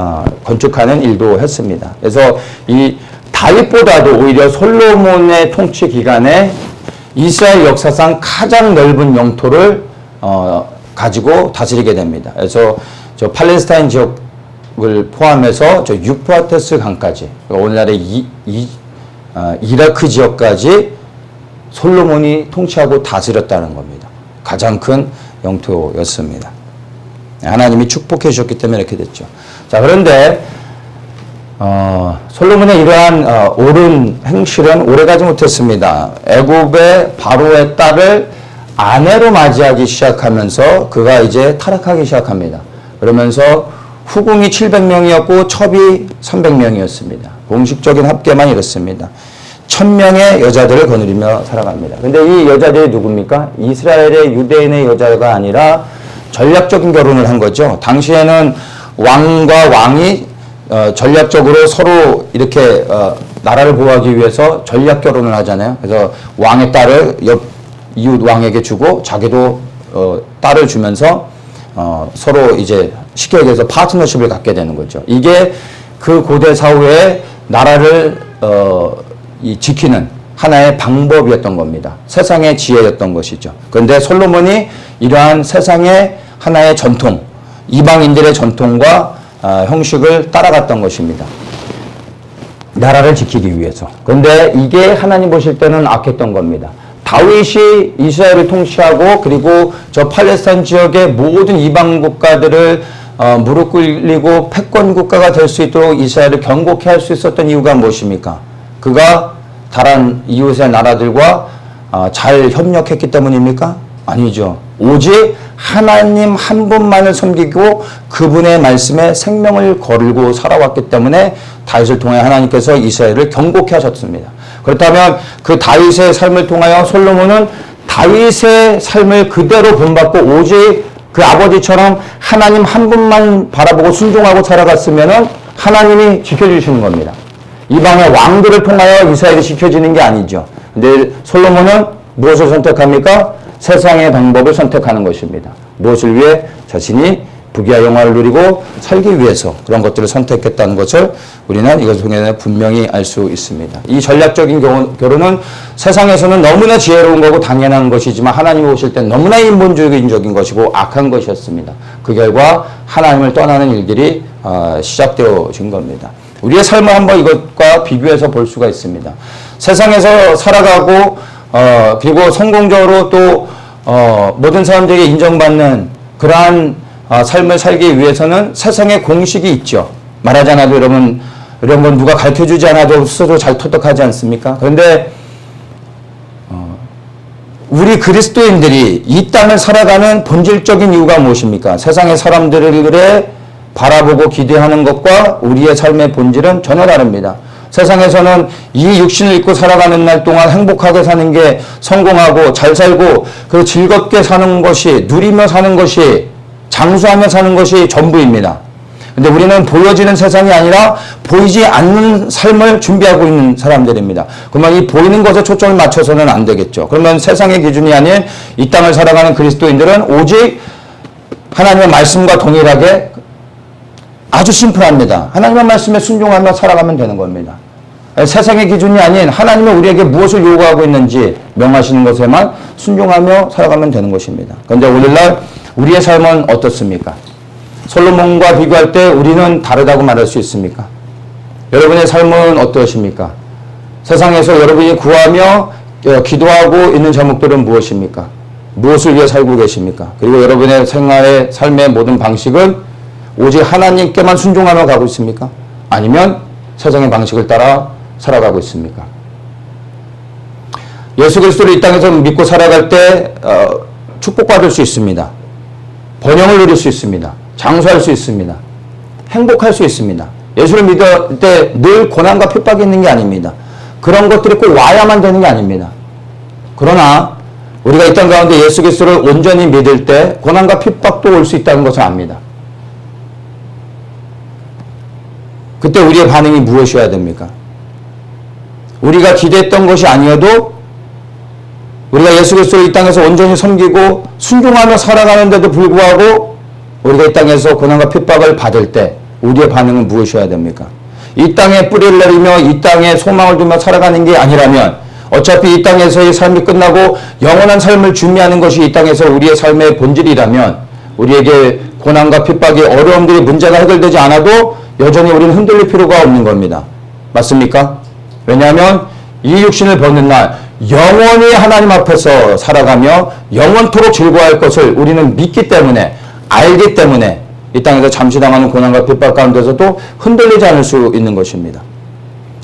Speaker 1: 건축하는 일도 했습니다. 그래서 이 다윗보다도 오히려 솔로몬의 통치 기간에 이스라엘 역사상 가장 넓은 영토를 가지고 다스리게 됩니다. 그래서 저 팔레스타인 지역을 포함해서 저 유프라테스 강까지 오늘날의 이라크 지역까지 솔로몬이 통치하고 다스렸다는 겁니다. 가장 큰 영토였습니다. 하나님이 축복해 주셨기 때문에 이렇게 됐죠. 자, 그런데 솔로몬의 이러한 옳은 행실은 오래가지 못했습니다. 애굽의 바로의 딸을 아내로 맞이하기 시작하면서 그가 이제 타락하기 시작합니다. 그러면서 후궁이 700명이었고 첩이 300명이었습니다. 공식적인 합계만 이렇습니다. 1000명의 여자들을 거느리며 살아갑니다. 근데 이 여자들이 누굽니까? 이스라엘의 유대인의 여자가 아니라 전략적인 결혼을 한 거죠. 당시에는 왕과 왕이 전략적으로 서로 이렇게 나라를 보호하기 위해서 전략 결혼을 하잖아요. 그래서 왕의 딸을 옆 이웃 왕에게 주고 자기도 딸을 주면서 서로 이제 쉽게 얘기해서 파트너십을 갖게 되는 거죠. 이게 그 고대 사후에 나라를 지키는 하나의 방법이었던 겁니다. 세상의 지혜였던 것이죠. 그런데 솔로몬이 이러한 세상의 하나의 전통, 이방인들의 전통과 형식을 따라갔던 것입니다. 나라를 지키기 위해서. 그런데 이게 하나님 보실 때는 악했던 겁니다. 다윗이 이스라엘을 통치하고 그리고 저 팔레스타인 지역의 모든 이방 국가들을 무릎 꿇리고 패권 국가가 될 수 있도록 이스라엘을 경고케 할 수 있었던 이유가 무엇입니까? 그가 다른 이웃의 나라들과 잘 협력했기 때문입니까? 아니죠. 오직 하나님 한 분만을 섬기고 그분의 말씀에 생명을 걸고 살아왔기 때문에 다윗을 통해 하나님께서 이스라엘을 경고케 하셨습니다. 그렇다면 그 다윗의 삶을 통하여 솔로몬은 다윗의 삶을 그대로 본받고 오직 그 아버지처럼 하나님 한 분만 바라보고 순종하고 살아갔으면 하나님이 지켜주시는 겁니다. 이방의 왕들을 통하여 이스라엘이 지켜지는 게 아니죠. 근데 솔로몬은 무엇을 선택합니까? 세상의 방법을 선택하는 것입니다. 무엇을 위해? 자신이 부귀와 영화를 누리고 살기 위해서 그런 것들을 선택했다는 것을 우리는 이것을 통해 분명히 알 수 있습니다. 이 전략적인 결혼은 세상에서는 너무나 지혜로운 거고 당연한 것이지만 하나님이 오실 때 너무나 인본주의적인 것이고 악한 것이었습니다. 그 결과 하나님을 떠나는 일들이 시작되어진 겁니다. 우리의 삶을 한번 이것과 비교해서 볼 수가 있습니다. 세상에서 살아가고 그리고 성공적으로 또 모든 사람들에게 인정받는 그러한 삶을 살기 위해서는 세상에 공식이 있죠. 말하지 않아도 여러분 이런 건 누가 가르쳐주지 않아도 스스로 잘 터득하지 않습니까? 그런데 우리 그리스도인들이 이 땅을 살아가는 본질적인 이유가 무엇입니까? 세상의 사람들을 바라보고 기대하는 것과 우리의 삶의 본질은 전혀 다릅니다. 세상에서는 이 육신을 입고 살아가는 날 동안 행복하게 사는 게 성공하고 잘 살고 그 즐겁게 사는 것이 누리며 사는 것이 장수하며 사는 것이 전부입니다. 근데 우리는 보여지는 세상이 아니라 보이지 않는 삶을 준비하고 있는 사람들입니다. 그러면 이 보이는 것에 초점을 맞춰서는 안 되겠죠. 그러면 세상의 기준이 아닌 이 땅을 살아가는 그리스도인들은 오직 하나님의 말씀과 동일하게 아주 심플합니다. 하나님의 말씀에 순종하며 살아가면 되는 겁니다. 세상의 기준이 아닌 하나님은 우리에게 무엇을 요구하고 있는지 명하시는 것에만 순종하며 살아가면 되는 것입니다. 그런데 오늘날 우리의 삶은 어떻습니까? 솔로몬과 비교할 때 우리는 다르다고 말할 수 있습니까? 여러분의 삶은 어떠십니까? 세상에서 여러분이 구하며 기도하고 있는 제목들은 무엇입니까? 무엇을 위해 살고 계십니까? 그리고 여러분의 생활의 삶의 모든 방식은 오직 하나님께만 순종하며 가고 있습니까? 아니면 세상의 방식을 따라 살아가고 있습니까? 예수 그리스도를 이 땅에서 믿고 살아갈 때 축복받을 수 있습니다. 번영을 누릴 수 있습니다. 장수할 수 있습니다. 행복할 수 있습니다. 예수를 믿을 때 늘 고난과 핍박이 있는 게 아닙니다. 그런 것들이 꼭 와야만 되는 게 아닙니다. 그러나 우리가 이 땅 가운데 예수 그리스도를 온전히 믿을 때 고난과 핍박도 올 수 있다는 것을 압니다. 그때 우리의 반응이 무엇이어야 됩니까? 우리가 기대했던 것이 아니어도 우리가 예수 그리스도를 이 땅에서 온전히 섬기고 순종하며 살아가는데도 불구하고 우리가 이 땅에서 고난과 핍박을 받을 때 우리의 반응은 무엇이어야 됩니까? 이 땅에 뿌리를 내리며 이 땅에 소망을 두며 살아가는 게 아니라면 어차피 이 땅에서의 삶이 끝나고 영원한 삶을 준비하는 것이 이 땅에서 우리의 삶의 본질이라면 우리에게 고난과 핍박이 어려움들이 문제가 해결되지 않아도 여전히 우리는 흔들릴 필요가 없는 겁니다. 맞습니까? 왜냐하면 이 육신을 벗는 날 영원히 하나님 앞에서 살아가며 영원토록 즐거워할 것을 우리는 믿기 때문에 알기 때문에 이 땅에서 잠시 당하는 고난과 핍박 가운데서도 흔들리지 않을 수 있는 것입니다.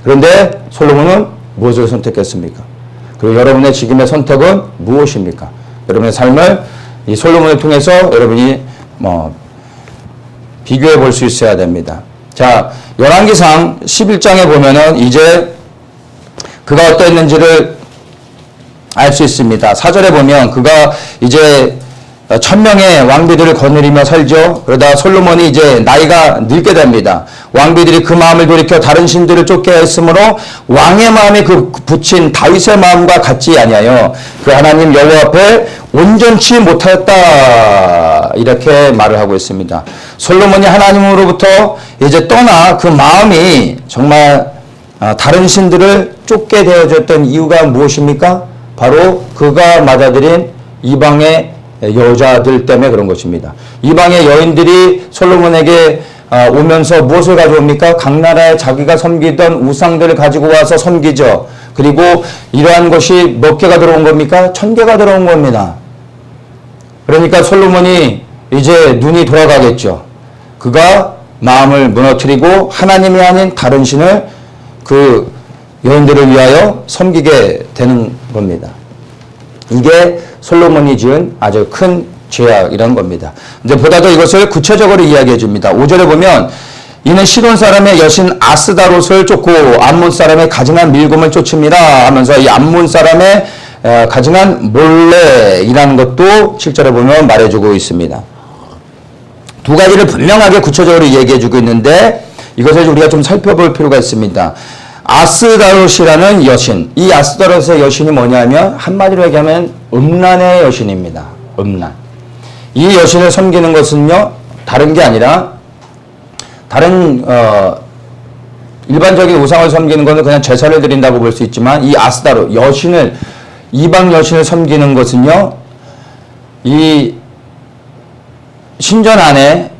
Speaker 1: 그런데 솔로몬은 무엇을 선택했습니까? 그리고 여러분의 지금의 선택은 무엇입니까? 여러분의 삶을 이 솔로몬을 통해서 여러분이 비교해 볼 수 있어야 됩니다. 자, 열왕기상 11장에 보면은 이제 그가 어떠했는지를 알 수 있습니다. 4절에 보면 그가 이제 1000명의 왕비들을 거느리며 살죠. 그러다 솔로몬이 이제 나이가 늙게 됩니다. 왕비들이 그 마음을 돌이켜 다른 신들을 쫓게 했으므로 왕의 마음이 그 붙인 다윗의 마음과 같지 아니하여 그 하나님 여호와 앞에 온전치 못하였다. 이렇게 말을 하고 있습니다. 솔로몬이 하나님으로부터 이제 떠나 그 마음이 정말 다른 신들을 쫓게 되어졌던 이유가 무엇입니까? 바로 그가 맞아들인 이방의 여자들 때문에 그런 것입니다. 이방의 여인들이 솔로몬에게 오면서 무엇을 가져옵니까? 각 나라에 자기가 섬기던 우상들을 가지고 와서 섬기죠. 그리고 이러한 것이 몇 개가 들어온 겁니까? 1000개가 들어온 겁니다. 그러니까 솔로몬이 이제 눈이 돌아가겠죠. 그가 마음을 무너뜨리고 하나님이 아닌 다른 신을 그 여인들을 위하여 섬기게 되는 겁니다. 이게 솔로몬이 지은 아주 큰 죄악이라는 겁니다. 이제 보다 더 이것을 구체적으로 이야기해 줍니다. 5절에 보면 이는 시돈 사람의 여신 아스다롯을 쫓고 암몬 사람의 가증한 밀곰을 쫓습니다 하면서 이 암몬 사람의 가증한 몰레이라는 것도 7절에 보면 말해주고 있습니다. 두 가지를 분명하게 구체적으로 얘기해주고 있는데 이것을 우리가 좀 살펴볼 필요가 있습니다. 아스다롯이라는 여신, 이 아스다롯의 여신이 뭐냐면 한마디로 얘기하면 음란의 여신입니다. 음란. 이 여신을 섬기는 것은요 다른 게 아니라 다른 일반적인 우상을 섬기는 것은 그냥 제사를 드린다고 볼 수 있지만 이 아스타로 여신을 이방 여신을 섬기는 것은요 이 신전 안에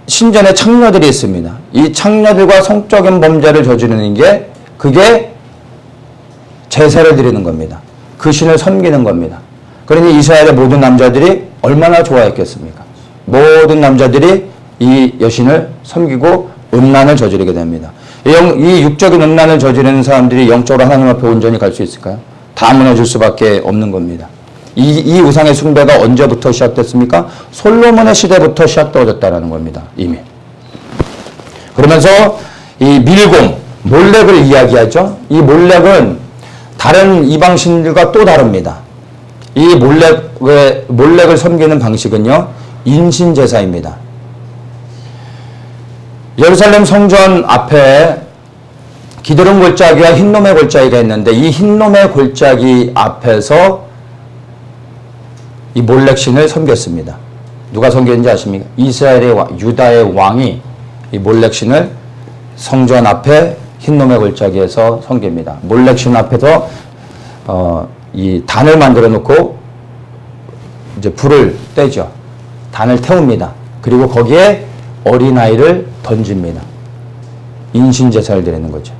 Speaker 1: 신전에 창녀들이 있습니다. 이 창녀들과 성적인 범죄를 저지르는 게 그게 제사를 드리는 겁니다. 그 신을 섬기는 겁니다. 그러니 이스라엘의 모든 남자들이 얼마나 좋아했겠습니까? 모든 남자들이 이 여신을 섬기고 음란을 저지르게 됩니다. 이 육적인 음란을 저지르는 사람들이 영적으로 하나님 앞에 온전히 갈 수 있을까요? 다 무너질 수밖에 없는 겁니다. 이 우상의 숭배가 언제부터 시작됐습니까? 솔로몬의 시대부터 시작되어졌다는 겁니다. 이미. 그러면서 이 밀공, 몰렉을 이야기하죠. 이 몰렉은 다른 이방 신들과 또 다릅니다. 이 몰렉을 섬기는 방식은요, 인신제사입니다. 예루살렘 성전 앞에 기드론 골짜기와 흰놈의 골짜기가 있는데 이 흰놈의 골짜기 앞에서 이 몰렉신을 섬겼습니다. 누가 섬겼는지 아십니까? 이스라엘의 유다의 왕이 이 몰렉신을 성전 앞에 흰놈의 골짜기에서 섬깁니다. 몰렉신 앞에서 이 단을 만들어 놓고 이제 불을 떼죠. 단을 태웁니다. 그리고 거기에 어린아이를 던집니다. 인신제사를 드리는 거죠.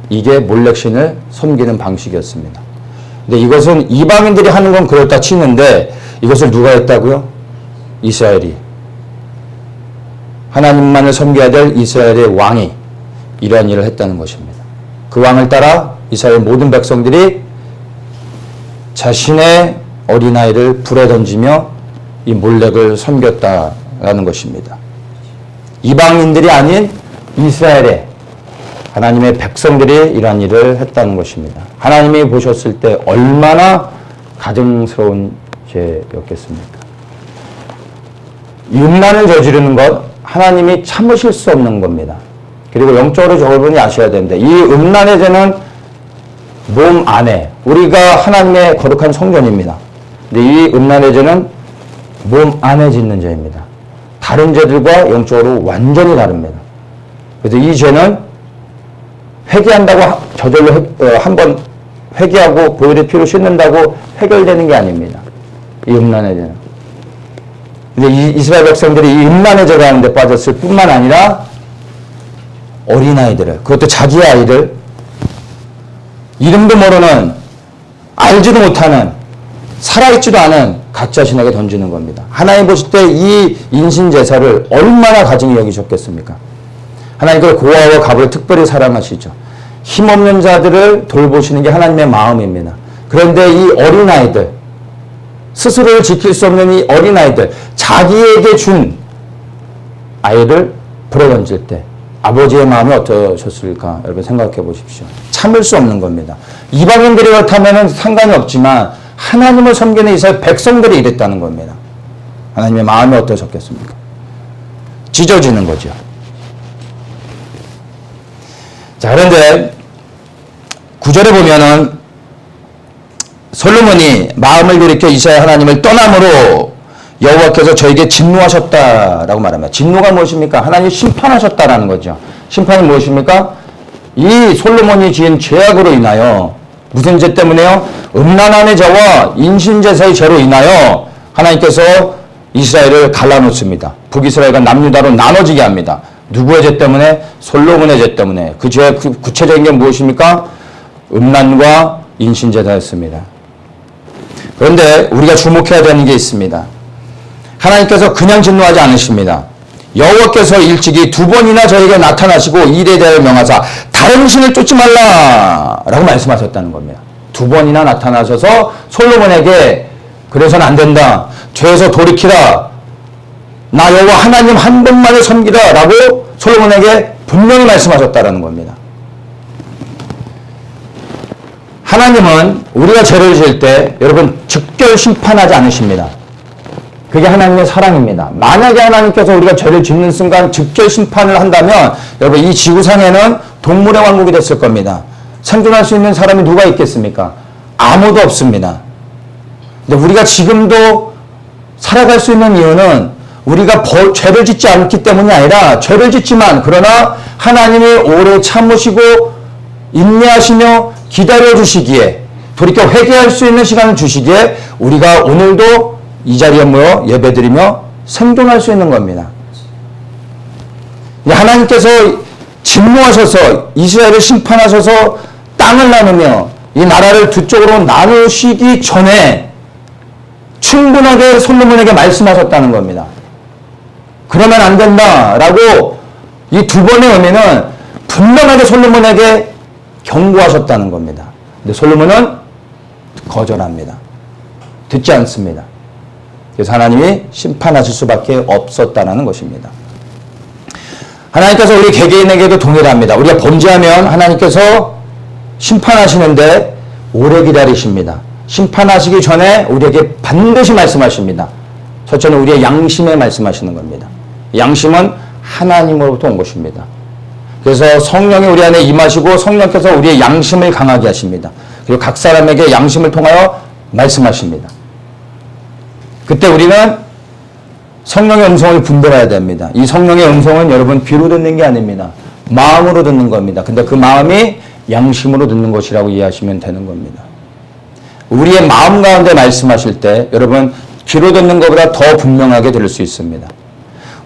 Speaker 1: 이게 몰렉신을 섬기는 방식이었습니다. 근데 이것은 이방인들이 하는 건 그렇다 치는데 이것을 누가 했다고요? 이스라엘이. 하나님만을 섬겨야 될 이스라엘의 왕이 이러한 일을 했다는 것입니다. 그 왕을 따라 이스라엘 모든 백성들이 자신의 어린아이를 불에 던지며 이 몰렉을 섬겼다라는 것입니다. 이방인들이 아닌 이스라엘의 하나님의 백성들이 이러한 일을 했다는 것입니다. 하나님이 보셨을 때 얼마나 가증스러운 죄였겠습니까? 이 음란을 저지르는 것 하나님이 참으실 수 없는 겁니다. 그리고 영적으로 여러분이 아셔야 되는데 이 음란의 죄는 몸 안에 우리가 하나님의 거룩한 성전입니다. 근데 이 음란의 죄는 몸 안에 짓는 죄입니다. 다른 죄들과 영적으로 완전히 다릅니다. 그래서 이 죄는 회개한다고 저절로 한번 회개하고 보혈의 피로 씻는다고 해결되는 게 아닙니다. 이 음란의 죄는. 근데 이스라엘 백성들이 이 음란의 죄가 하는데 빠졌을 뿐만 아니라 어린아이들을, 그것도 자기의 아이들, 이름도 모르는, 알지도 못하는, 살아있지도 않은 가짜 신에게 던지는 겁니다. 하나님 보실 때 이 인신제사를 얼마나 가증히 여기셨겠습니까? 하나님께서 고아와 갑을 특별히 사랑하시죠. 힘없는 자들을 돌보시는 게 하나님의 마음입니다. 그런데 이 어린아이들, 스스로를 지킬 수 없는 이 어린아이들, 자기에게 준 아이를 불에 던질 때 아버지의 마음이 어떠셨을까? 여러분 생각해 보십시오. 참을 수 없는 겁니다. 이방인들이 그렇다면 상관이 없지만 하나님을 섬기는 이스라엘 백성들이 이랬다는 겁니다. 하나님의 마음이 어떠셨겠습니까? 찢어지는 거죠. 자, 그런데 9절에 보면은 솔로몬이 마음을 돌이켜 이스라엘 하나님을 떠남으로 여호와께서 저에게 진노하셨다라고 말합니다. 진노가 무엇입니까? 하나님 심판하셨다라는 거죠. 심판이 무엇입니까? 이 솔로몬이 지은 죄악으로 인하여 무슨 죄 때문에요? 음란함의 죄와 인신제사의 죄로 인하여 하나님께서 이스라엘을 갈라놓습니다. 북이스라엘과 남유다로 나눠지게 합니다. 누구의 죄 때문에? 솔로몬의 죄 때문에. 그 죄의 구체적인 게 무엇입니까? 음란과 인신제사였습니다. 그런데 우리가 주목해야 되는 게 있습니다. 하나님께서 그냥 진노하지 않으십니다. 여호와께서 일찍이 2번이나 저에게 나타나시고 일에 대하여 명하사 다른 신을 쫓지 말라라고 말씀하셨다는 겁니다. 2번이나 나타나셔서 솔로몬에게 그래서는 안 된다. 죄에서 돌이키라. 나 여호와 하나님 한 분만을 섬기라 라고 솔로몬에게 분명히 말씀하셨다는 겁니다. 하나님은 우리가 죄를 지을 때 여러분 즉결 심판하지 않으십니다. 그게 하나님의 사랑입니다. 만약에 하나님께서 우리가 죄를 짓는 순간 즉결 심판을 한다면 여러분 이 지구상에는 동물의 왕국이 됐을 겁니다. 생존할 수 있는 사람이 누가 있겠습니까? 아무도 없습니다. 근데 우리가 지금도 살아갈 수 있는 이유는 우리가 죄를 짓지 않기 때문이 아니라 죄를 짓지만 그러나 하나님이 오래 참으시고 인내하시며 기다려주시기에 돌이켜 회개할 수 있는 시간을 주시기에 우리가 오늘도 이 자리에 모여 예배드리며 생존할 수 있는 겁니다. 하나님께서 진노하셔서 이스라엘을 심판하셔서 땅을 나누며 이 나라를 두 쪽으로 나누시기 전에 충분하게 솔로몬에게 말씀하셨다는 겁니다. 그러면 안 된다라고 이 두 번의 의미는 분명하게 솔로몬에게 경고하셨다는 겁니다. 근데 솔로몬은 거절합니다. 듣지 않습니다. 그래서 하나님이 심판하실 수밖에 없었다는 것입니다. 하나님께서 우리 개개인에게도 동일합니다. 우리가 범죄하면 하나님께서 심판하시는데 오래 기다리십니다. 심판하시기 전에 우리에게 반드시 말씀하십니다. 첫째는 우리의 양심에 말씀하시는 겁니다. 양심은 하나님으로부터 온 것입니다. 그래서 성령이 우리 안에 임하시고 성령께서 우리의 양심을 강하게 하십니다. 그리고 각 사람에게 양심을 통하여 말씀하십니다. 그때 우리는 성령의 음성을 분별해야 됩니다. 이 성령의 음성은 여러분 귀로 듣는 게 아닙니다. 마음으로 듣는 겁니다. 근데 그 마음이 양심으로 듣는 것이라고 이해하시면 되는 겁니다. 우리의 마음 가운데 말씀하실 때 여러분 귀로 듣는 것보다 더 분명하게 들을 수 있습니다.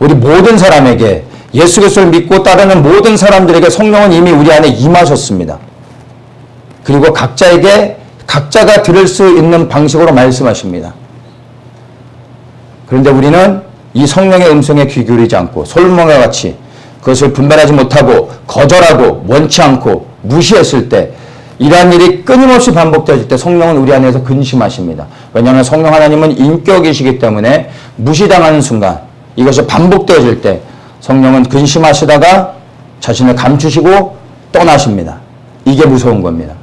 Speaker 1: 우리 모든 사람에게 예수 그리스도를 믿고 따르는 모든 사람들에게 성령은 이미 우리 안에 임하셨습니다. 그리고 각자에게 각자가 들을 수 있는 방식으로 말씀하십니다. 그런데 우리는 이 성령의 음성에 귀 기울이지 않고 솔로몬과 같이 그것을 분별하지 못하고 거절하고 원치 않고 무시했을 때 이러한 일이 끊임없이 반복되어질 때 성령은 우리 안에서 근심하십니다. 왜냐하면 성령 하나님은 인격이시기 때문에 무시당하는 순간 이것이 반복되어질 때 성령은 근심하시다가 자신을 감추시고 떠나십니다. 이게 무서운 겁니다.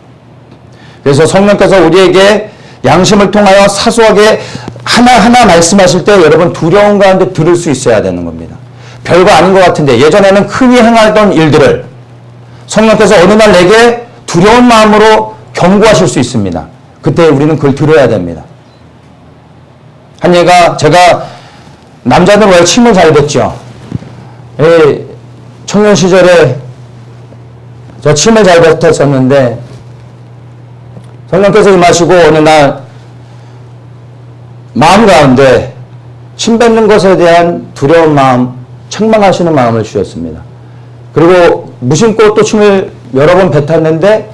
Speaker 1: 그래서 성령께서 우리에게 양심을 통하여 사소하게 하나하나 말씀하실 때 여러분 두려움 가운데 들을 수 있어야 되는 겁니다. 별거 아닌 것 같은데 예전에는 흔히 행하던 일들을 성령께서 어느 날 내게 두려운 마음으로 경고하실 수 있습니다. 그때 우리는 그걸 들어야 됩니다. 한 예가 제가 남자들은 왜 침을 잘 뱉죠? 청년 시절에 저 침을 잘 뱉었었는데 성령께서 임하시고 어느 날 마음 가운데 침 뱉는 것에 대한 두려운 마음, 책망하시는 마음을 주셨습니다. 그리고 무심코 또 침을 여러 번 뱉었는데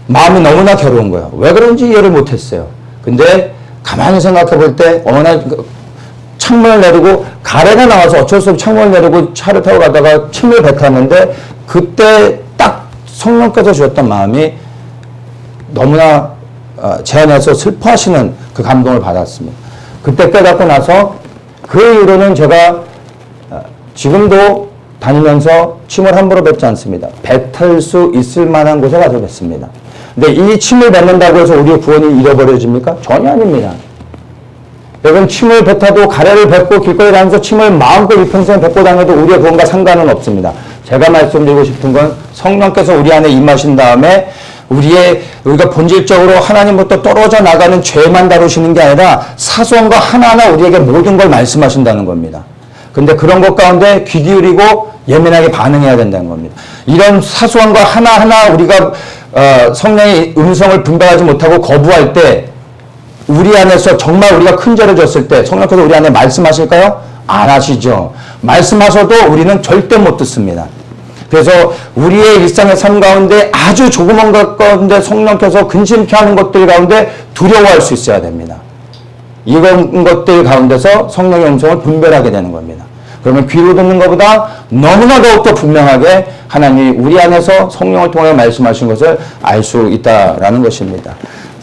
Speaker 1: 마음이 너무나 괴로운 거예요. 왜 그런지 이해를 못했어요. 근데 가만히 생각해 볼 때 어느 날 창문을 내리고 가래가 나와서 어쩔 수 없이 창문을 내리고 차를 타고 가다가 침을 뱉었는데 그때 딱 성령께서 주셨던 마음이 너무나 제 안에서 슬퍼하시는 그 감동을 받았습니다. 그때 깨닫고 나서 그 이후로는 제가 지금도 다니면서 침을 함부로 뱉지 않습니다. 뱉을 수 있을 만한 곳에 가서 뱉습니다. 근데 이 침을 뱉는다고 해서 우리의 구원이 잃어버려집니까? 전혀 아닙니다. 여러분 침을 뱉어도 가래를 뱉고 길거리 다니면서 침을 마음껏 일평생 뱉고 다녀도 우리의 구원과 상관은 없습니다. 제가 말씀드리고 싶은 건 성령께서 우리 안에 임하신 다음에 우리가 본질적으로 하나님부터 떨어져 나가는 죄만 다루시는 게 아니라 사소한 거 하나하나 우리에게 모든 걸 말씀하신다는 겁니다. 근데 그런 것 가운데 귀 기울이고 예민하게 반응해야 된다는 겁니다. 이런 사소한 거 하나하나 우리가 성령의 음성을 분별하지 못하고 거부할 때 우리 안에서 정말 우리가 큰 죄를 졌을 때 성령께서 우리 안에 말씀하실까요? 안 하시죠. 말씀하셔도 우리는 절대 못 듣습니다. 그래서 우리의 일상의 삶 가운데 아주 조그만 것 가운데 성령께서 근심케 하는 것들 가운데 두려워할 수 있어야 됩니다. 이런 것들 가운데서 성령의 음성을 분별하게 되는 겁니다. 그러면 귀로 듣는 것보다 너무나 더욱더 분명하게 하나님이 우리 안에서 성령을 통해 말씀하신 것을 알 수 있다라는 것입니다.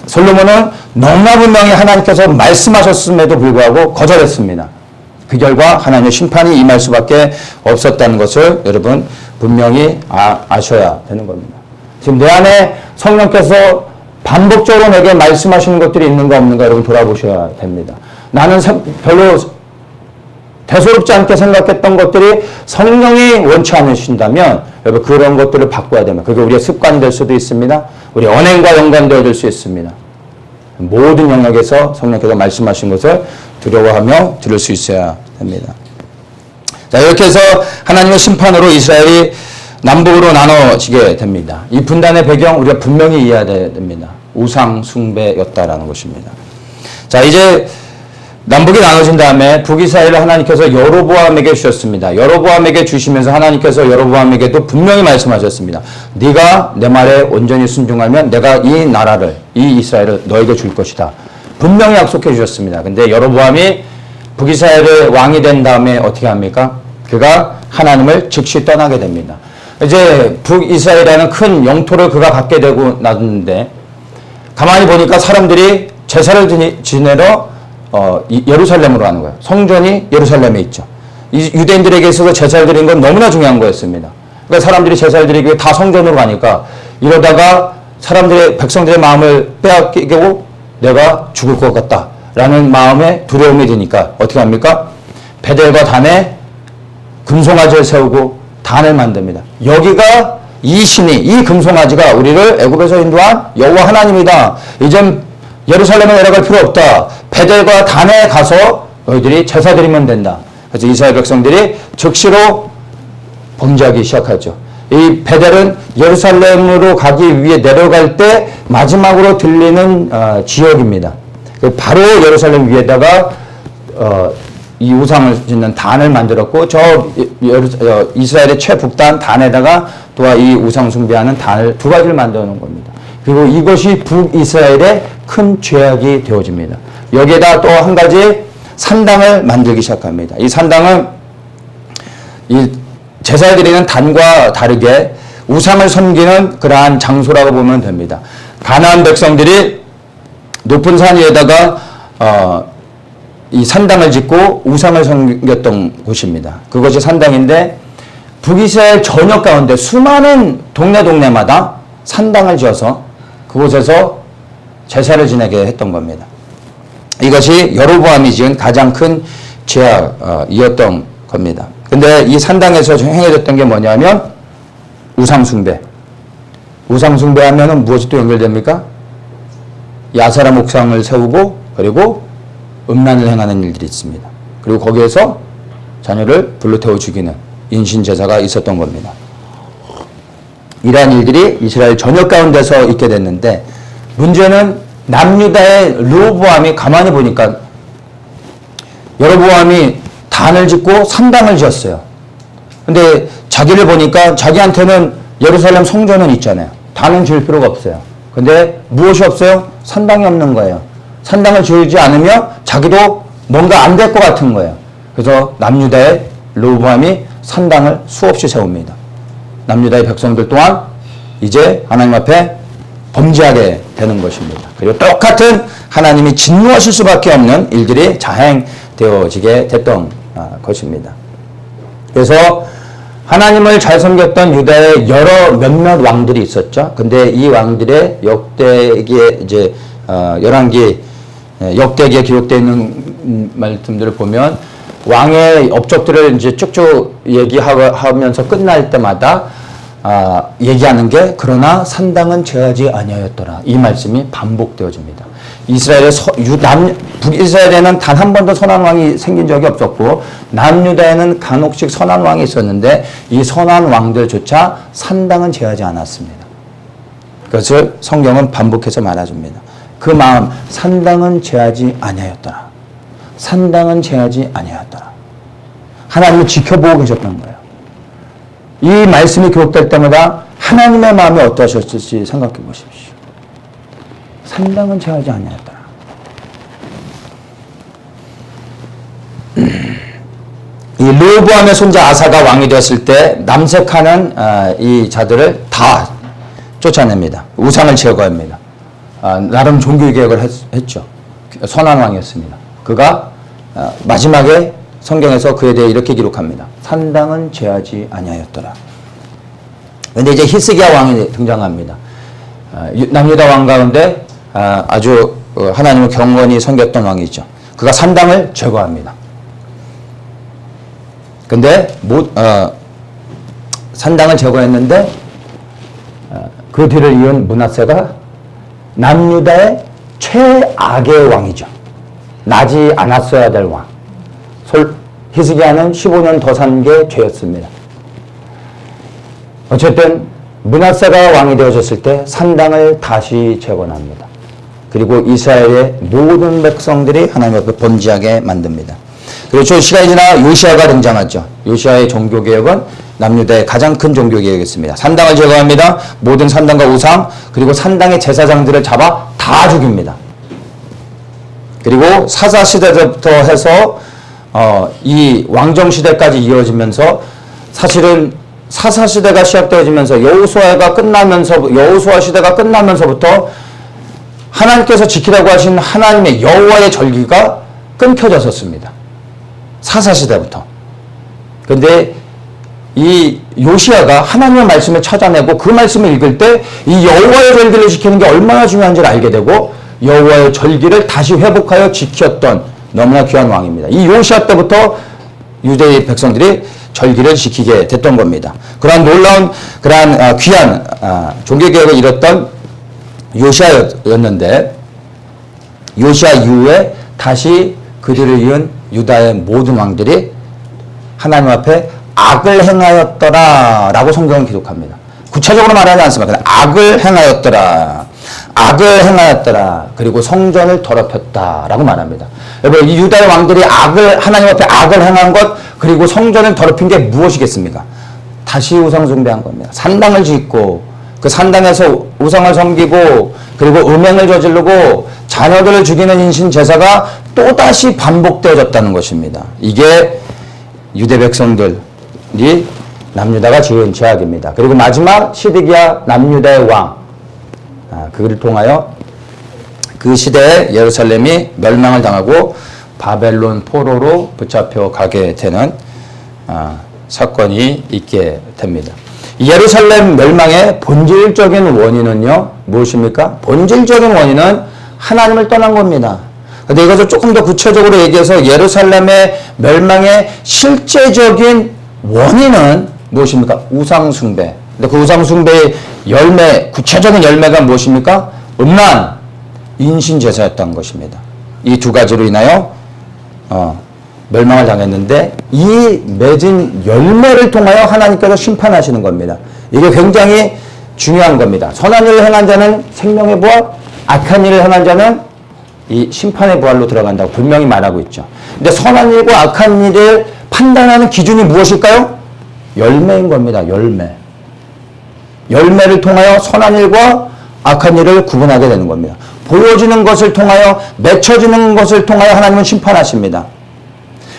Speaker 1: 솔로몬은 너무나 분명히 하나님께서 말씀하셨음에도 불구하고 거절했습니다. 그 결과 하나님의 심판이 임할 수밖에 없었다는 것을 여러분 분명히 아셔야 되는 겁니다. 지금 내 안에 성령께서 반복적으로 내게 말씀하시는 것들이 있는가 없는가 여러분 돌아보셔야 됩니다. 나는 별로 대수롭지 않게 생각했던 것들이 성령이 원치 않으신다면 여러분 그런 것들을 바꿔야 됩니다. 그게 우리의 습관이 될 수도 있습니다. 우리 언행과 연관되어질 수 있습니다. 모든 영역에서 성령께서 말씀하신 것을 두려워하며 들을 수 있어야 됩니다. 자, 이렇게 해서 하나님의 심판으로 이스라엘이 남북으로 나눠지게 됩니다. 이 분단의 배경 우리가 분명히 이해해야 됩니다. 우상 숭배였다라는 것입니다. 자, 이제 남북이 나눠진 다음에 북이스라엘을 하나님께서 여로보암에게 주셨습니다. 여로보암에게 주시면서 하나님께서 여로보암에게도 분명히 말씀하셨습니다. 네가 내 말에 온전히 순종하면 내가 이 나라를, 이 이스라엘을 너에게 줄 것이다. 분명히 약속해 주셨습니다. 근데 여로보암이 북이스라엘의 왕이 된 다음에 어떻게 합니까? 그가 하나님을 즉시 떠나게 됩니다. 이제 북이스라엘이라는 큰 영토를 그가 갖게 되고 났는데 가만히 보니까 사람들이 제사를 지내러 예루살렘으로 가는 거예요. 성전이 예루살렘에 있죠. 이 유대인들에게 있어서 제사를 드리는 건 너무나 중요한 거였습니다. 그러니까 사람들이 제사를 드리기 위해 다 성전으로 가니까 이러다가 백성들의 마음을 빼앗기고 내가 죽을 것 같다라는 마음에 두려움이 드니까 어떻게 합니까? 베델과 단에 금송아지를 세우고 단을 만듭니다. 여기가 이 신이, 이 금송아지가 우리를 애굽에서 인도한 여호와 하나님이다. 이젠 예루살렘에 내려갈 필요 없다. 베델과 단에 가서 너희들이 제사 드리면 된다. 그래서 이스라엘 백성들이 즉시로 범죄하기 시작하죠. 이 베델은 예루살렘으로 가기 위해 내려갈 때 마지막으로 들리는 지역입니다. 바로 예루살렘 위에다가 이 우상을 짓는 단을 만들었고 이스라엘의 최북단 단에다가 또한 이 우상 숭배하는 단을 두 가지를 만들어 놓은 겁니다. 그리고 이것이 북이스라엘의 큰 죄악이 되어집니다. 여기에다 또 한 가지 산당을 만들기 시작합니다. 이 산당은 이 제사를 드리는 단과 다르게 우상을 섬기는 그러한 장소라고 보면 됩니다. 가나안 백성들이 높은 산 위에다가 이 산당을 짓고 우상을 섬겼던 곳입니다. 그것이 산당인데 북이스라엘 전역 가운데 수많은 동네마다 산당을 지어서 그곳에서 제사를 지내게 했던 겁니다. 이것이 여로보암이 지은 가장 큰 죄악이었던 겁니다. 근데 이 산당에서 행해졌던 게 뭐냐면 우상숭배. 우상숭배하면 무엇이 또 연결됩니까? 야세라 목상을 세우고 그리고 음란을 행하는 일들이 있습니다. 그리고 거기에서 자녀를 불로 태워 죽이는 인신제사가 있었던 겁니다. 이러한 일들이 이스라엘 전역 가운데서 있게 됐는데 문제는 남유다의 르호보암이 가만히 보니까 여로보암이 단을 짓고 산당을 지었어요. 근데 자기를 보니까 자기한테는 예루살렘 성전은 있잖아요. 단은 지을 필요가 없어요. 근데 무엇이 없어요? 산당이 없는 거예요. 산당을 지우지 않으면 자기도 뭔가 안 될 것 같은 거예요. 그래서 남유다의 르호보암이 산당을 수없이 세웁니다. 남유다의 백성들 또한 이제 하나님 앞에 범죄하게 되는 것입니다. 그리고 똑같은 하나님이 진노하실 수밖에 없는 일들이 자행되어지게 됐던 것입니다. 그래서 하나님을 잘 섬겼던 유다의 몇몇 왕들이 있었죠. 근데 이 왕들의 역대기에 이제 열왕기 역대기에 기록되어 있는 말씀들을 보면 왕의 업적들을 이제 쭉쭉 얘기하면서 끝날 때마다 얘기하는 게 그러나 산당은 제하지 아니하였더라. 이 말씀이 반복되어집니다. 북이스라엘에는 단 한 번도 선한 왕이 생긴 적이 없었고 남유다에는 간혹씩 선한 왕이 있었는데 이 선한 왕들조차 산당은 제하지 않았습니다. 그것을 성경은 반복해서 말해줍니다. 그 마음, 산당은 제하지 아니하였더라. 산당은 제하지 아니하였더라. 하나님을 지켜보고 계셨던 거예요. 이 말씀이 기록될 때마다 하나님의 마음이 어떠하셨을지 생각해 보십시오. 산당은 제하지 아니하였더라. 이 르호보암의 손자 아사가 왕이 되었을 때 남색하는 이 자들을 다 쫓아냅니다. 우상을 제거합니다. 나름 종교개혁을 했죠. 선한 왕이었습니다. 그가 마지막에 성경에서 그에 대해 이렇게 기록합니다. 산당은 제하지 아니하였더라. 그런데 이제 히스기야 왕이 등장합니다. 남유다 왕 가운데 아주 하나님을 경건히 섬겼던 왕이죠. 그가 산당을 제거합니다. 근데 산당을 제거했는데 그 뒤를 이은 므낫세가 남유다의 최악의 왕이죠. 나지 않았어야 될 왕. 히스기야는 15년 더 산 게 죄였습니다. 어쨌든 므낫세가 왕이 되어졌을 때 산당을 다시 재건합니다. 그리고 이스라엘의 모든 백성들이 하나님 앞에 번지하게 만듭니다. 그리고 좀 시간이 지나 요시아가 등장하죠. 요시아의 종교개혁은 남유다의 가장 큰 종교개혁이었습니다. 산당을 제거합니다. 모든 산당과 우상, 그리고 산당의 제사장들을 잡아 다 죽입니다. 그리고 사사시대부터 해서 이 왕정시대까지 이어지면서 사실은 사사시대가 시작되어지면서 여호수아 시대가 끝나면서부터 하나님께서 지키라고 하신 하나님의 여호와의 절기가 끊겨졌었습니다. 사사시대부터. 그런데 이 요시아가 하나님의 말씀을 찾아내고 그 말씀을 읽을 때 이 여호와의 절기를 지키는 게 얼마나 중요한지를 알게 되고 여호와의 절기를 다시 회복하여 지켰던 너무나 귀한 왕입니다. 이 요시아 때부터 유대의 백성들이 절기를 지키게 됐던 겁니다. 그러한 놀라운 그러한 귀한 종교개혁을 이뤘던 요시아였는데 요시아 이후에 다시 그들을 이은 유다의 모든 왕들이 하나님 앞에 악을 행하였더라 라고 성경은 기록합니다. 구체적으로 말하지 않습니다. 그냥 악을 행하였더라. 악을 행하였더라. 그리고 성전을 더럽혔다 라고 말합니다. 여러분, 이 유다의 왕들이 하나님 앞에 악을 행한 것, 그리고 성전을 더럽힌 게 무엇이겠습니까? 다시 우상 숭배한 겁니다. 산당을 짓고 그 산당에서 우상을 섬기고 그리고 음행을 저지르고 자녀들을 죽이는 인신 제사가 또다시 반복되어졌다는 것입니다. 이게 유대 백성들이 남유다가 지은 죄악입니다. 그리고 마지막 시드기야 남유다의 왕, 그를 통하여 그 시대에 예루살렘이 멸망을 당하고 바벨론 포로로 붙잡혀 가게 되는 사건이 있게 됩니다. 예루살렘 멸망의 본질적인 원인은요, 무엇입니까? 본질적인 원인은 하나님을 떠난 겁니다. 근데 이것을 조금 더 구체적으로 얘기해서 예루살렘의 멸망의 실제적인 원인은 무엇입니까? 우상숭배. 근데 그 우상숭배의 열매, 구체적인 열매가 무엇입니까? 음란, 인신제사였던 것입니다. 이 두 가지로 인하여 멸망을 당했는데 이 맺은 열매를 통하여 하나님께서 심판하시는 겁니다. 이게 굉장히 중요한 겁니다. 선한 일을 행한 자는 생명의 부활, 악한 일을 행한 자는 이 심판의 부활로 들어간다고 분명히 말하고 있죠. 근데 선한 일과 악한 일을 판단하는 기준이 무엇일까요? 열매인 겁니다. 열매. 열매를 통하여 선한 일과 악한 일을 구분하게 되는 겁니다. 보여지는 것을 통하여, 맺혀지는 것을 통하여 하나님은 심판하십니다.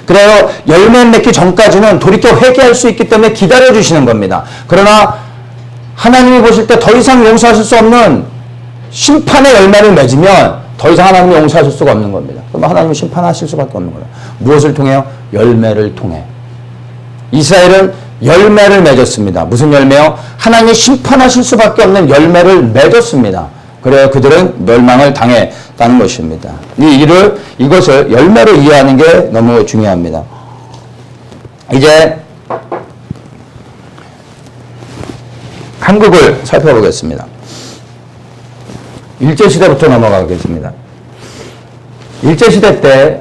Speaker 1: 그래요. 열매 맺기 전까지는 돌이켜 회개할 수 있기 때문에 기다려주시는 겁니다. 그러나 하나님이 보실 때 더 이상 용서하실 수 없는 심판의 열매를 맺으면 더 이상 하나님이 용서하실 수가 없는 겁니다. 그럼 하나님은 심판하실 수밖에 없는 거예요. 무엇을 통해요? 열매를 통해. 이스라엘은 열매를 맺었습니다. 무슨 열매요? 하나님이 심판하실 수밖에 없는 열매를 맺었습니다. 그래야 그들은 멸망을 당했다는 것입니다. 이것을 열매로 이해하는 게 너무 중요합니다. 이제 한국을 살펴보겠습니다. 일제시대부터 넘어가겠습니다. 일제시대 때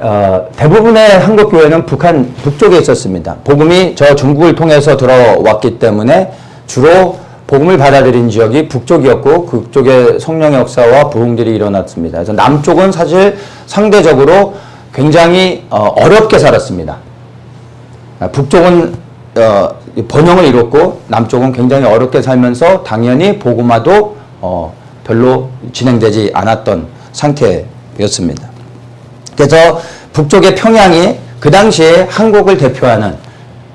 Speaker 1: 대부분의 한국교회는 북쪽에 있었습니다. 복음이 저 중국을 통해서 들어왔기 때문에 주로 복음을 받아들인 지역이 북쪽이었고 그쪽에 성령의 역사와 부흥들이 일어났습니다. 그래서 남쪽은 사실 상대적으로 굉장히 어렵게 살았습니다. 북쪽은 번영을 이뤘고 남쪽은 굉장히 어렵게 살면서 당연히 복음화도 별로 진행되지 않았던 상태였습니다. 그래서 북쪽의 평양이 그 당시에 한국을 대표하는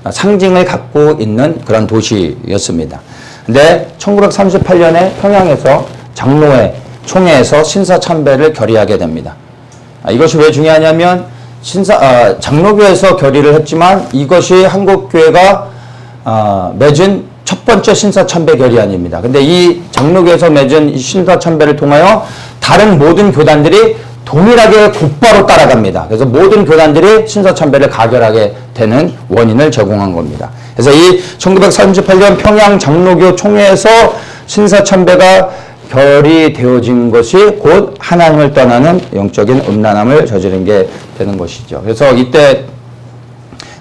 Speaker 1: 상징을 갖고 있는 그런 도시였습니다. 근데 1938년에 평양에서 장로회 총회에서 신사참배를 결의하게 됩니다. 이것이 왜 중요하냐면 장로교에서 결의를 했지만 이것이 한국교회가 맺은 첫 번째 신사참배 결의안입니다. 근데 이 장로교에서 맺은 신사참배를 통하여 다른 모든 교단들이 동일하게 곧바로 따라갑니다. 그래서 모든 교단들이 신사참배를 가결하게 되는 원인을 제공한 겁니다. 그래서 이 1938년 평양 장로교 총회에서 신사참배가 결이 되어진 것이 곧 하나님을 떠나는 영적인 음란함을 저지른 게 되는 것이죠. 그래서 이때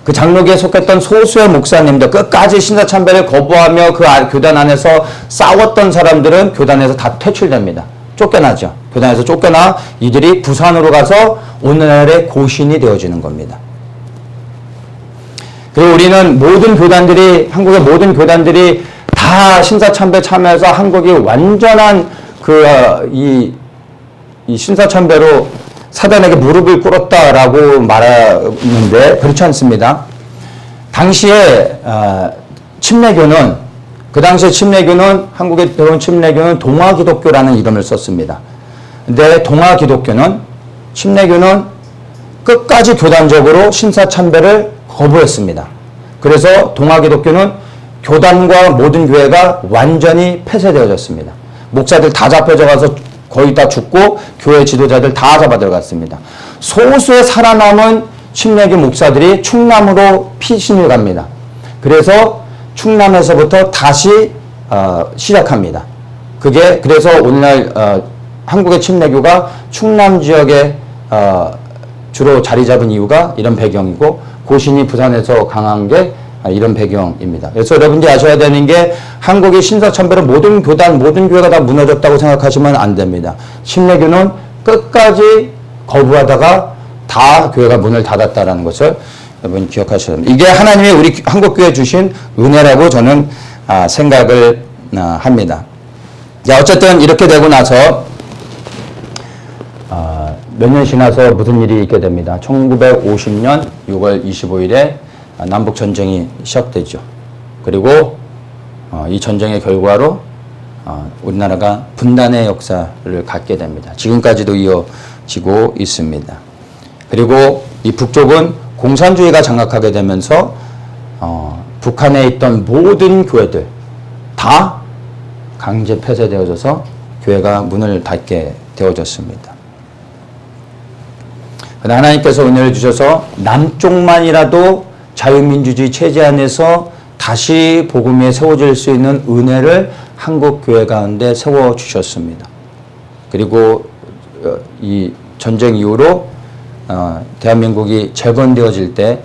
Speaker 1: 그 장로교에 속했던 소수의 목사님들, 끝까지 신사참배를 거부하며 그 교단 안에서 싸웠던 사람들은 교단에서 다 퇴출됩니다. 쫓겨나죠. 교단에서 쫓겨나 이들이 부산으로 가서 오늘날의 고신이 되어지는 겁니다. 그리고 우리는 모든 교단들이, 한국의 모든 교단들이 다 신사참배 참여해서 한국이 완전한 이 신사참배로 사단에게 무릎을 꿇었다라고 말하는데 그렇지 않습니다. 당시에 침례교는, 그 당시에 침례교는, 한국에 들어온 침례교는 동아기독교라는 이름을 썼습니다. 근데 동아기독교는, 침례교는 끝까지 교단적으로 신사참배를 거부했습니다. 그래서 동아기독교는 교단과 모든 교회가 완전히 폐쇄되어졌습니다. 목사들 다 잡혀져 가서 거의 다 죽고 교회 지도자들 다 잡아 들어갔습니다. 소수의 살아남은 침례교 목사들이 충남으로 피신을 갑니다. 그래서 충남에서부터 다시 시작합니다. 그래서 오늘날 한국의 침례교가 충남 지역에 주로 자리 잡은 이유가 이런 배경이고, 고신이 부산에서 강한 게 이런 배경입니다. 그래서 여러분들이 아셔야 되는 게, 한국의 신사참배로 모든 교단, 모든 교회가 다 무너졌다고 생각하시면 안 됩니다. 침례교는 끝까지 거부하다가 다 교회가 문을 닫았다라는 것을 여러분 기억하셔야 됩니다. 이게 하나님이 우리 한국교회에 주신 은혜라고 저는 생각을 합니다. 자, 어쨌든 이렇게 되고 나서 몇 년 지나서 무슨 일이 있게 됩니다. 1950년 6월 25일에 남북전쟁이 시작되죠. 그리고 이 전쟁의 결과로 우리나라가 분단의 역사를 갖게 됩니다. 지금까지도 이어지고 있습니다. 그리고 이 북쪽은 공산주의가 장악하게 되면서 북한에 있던 모든 교회들 다 강제 폐쇄되어져서 교회가 문을 닫게 되어졌습니다. 그러나 하나님께서 은혜를 주셔서 남쪽만이라도 자유민주주의 체제 안에서 다시 복음에 세워질 수 있는 은혜를 한국 교회 가운데 세워주셨습니다. 그리고 이 전쟁 이후로 대한민국이 재건되어질 때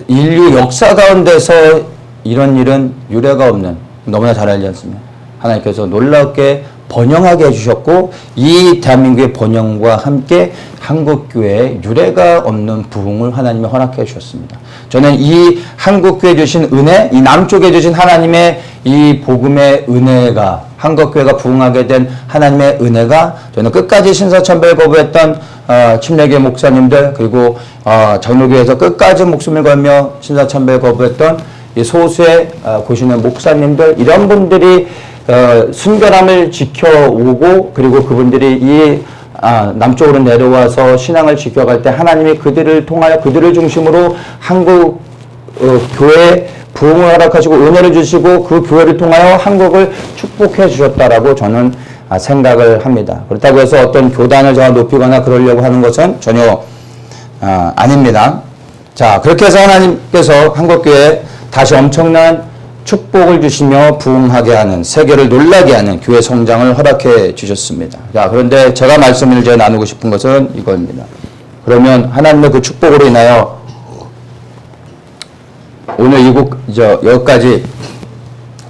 Speaker 1: 인류 역사 가운데서 이런 일은 유례가 없는, 너무나 잘 알지 않습니까? 하나님께서 놀랍게 번영하게 해주셨고, 이 대한민국의 번영과 함께 한국교회에 유례가 없는 부흥을 하나님이 허락해 주셨습니다. 저는 이 한국교회에 주신 은혜, 이 남쪽에 주신 하나님의 이 복음의 은혜가, 한국교회가 부흥하게 된 하나님의 은혜가, 저는 끝까지 신사참배를 거부했던 침례교회 목사님들, 그리고 장로교회에서 끝까지 목숨을 걸며 신사참배를 거부했던 이 소수의 고신의 목사님들, 이런 분들이 순결함을 지켜오고, 그리고 그분들이 이 남쪽으로 내려와서 신앙을 지켜갈 때 하나님이 그들을 통하여, 그들을 중심으로 한국 교회 부흥을 허락하시고 은혜를 주시고 그 교회를 통하여 한국을 축복해 주셨다라고 저는 생각을 합니다. 그렇다고 해서 어떤 교단을 제가 높이거나 그러려고 하는 것은 전혀 아닙니다. 자, 그렇게 해서 하나님께서 한국교회에 다시 엄청난 축복을 주시며 부흥하게 하는, 세계를 놀라게 하는 교회 성장을 허락해 주셨습니다. 자, 그런데 제가 말씀을 이제 나누고 싶은 것은 이겁니다. 그러면 하나님의 그 축복으로 인하여 오늘 여기까지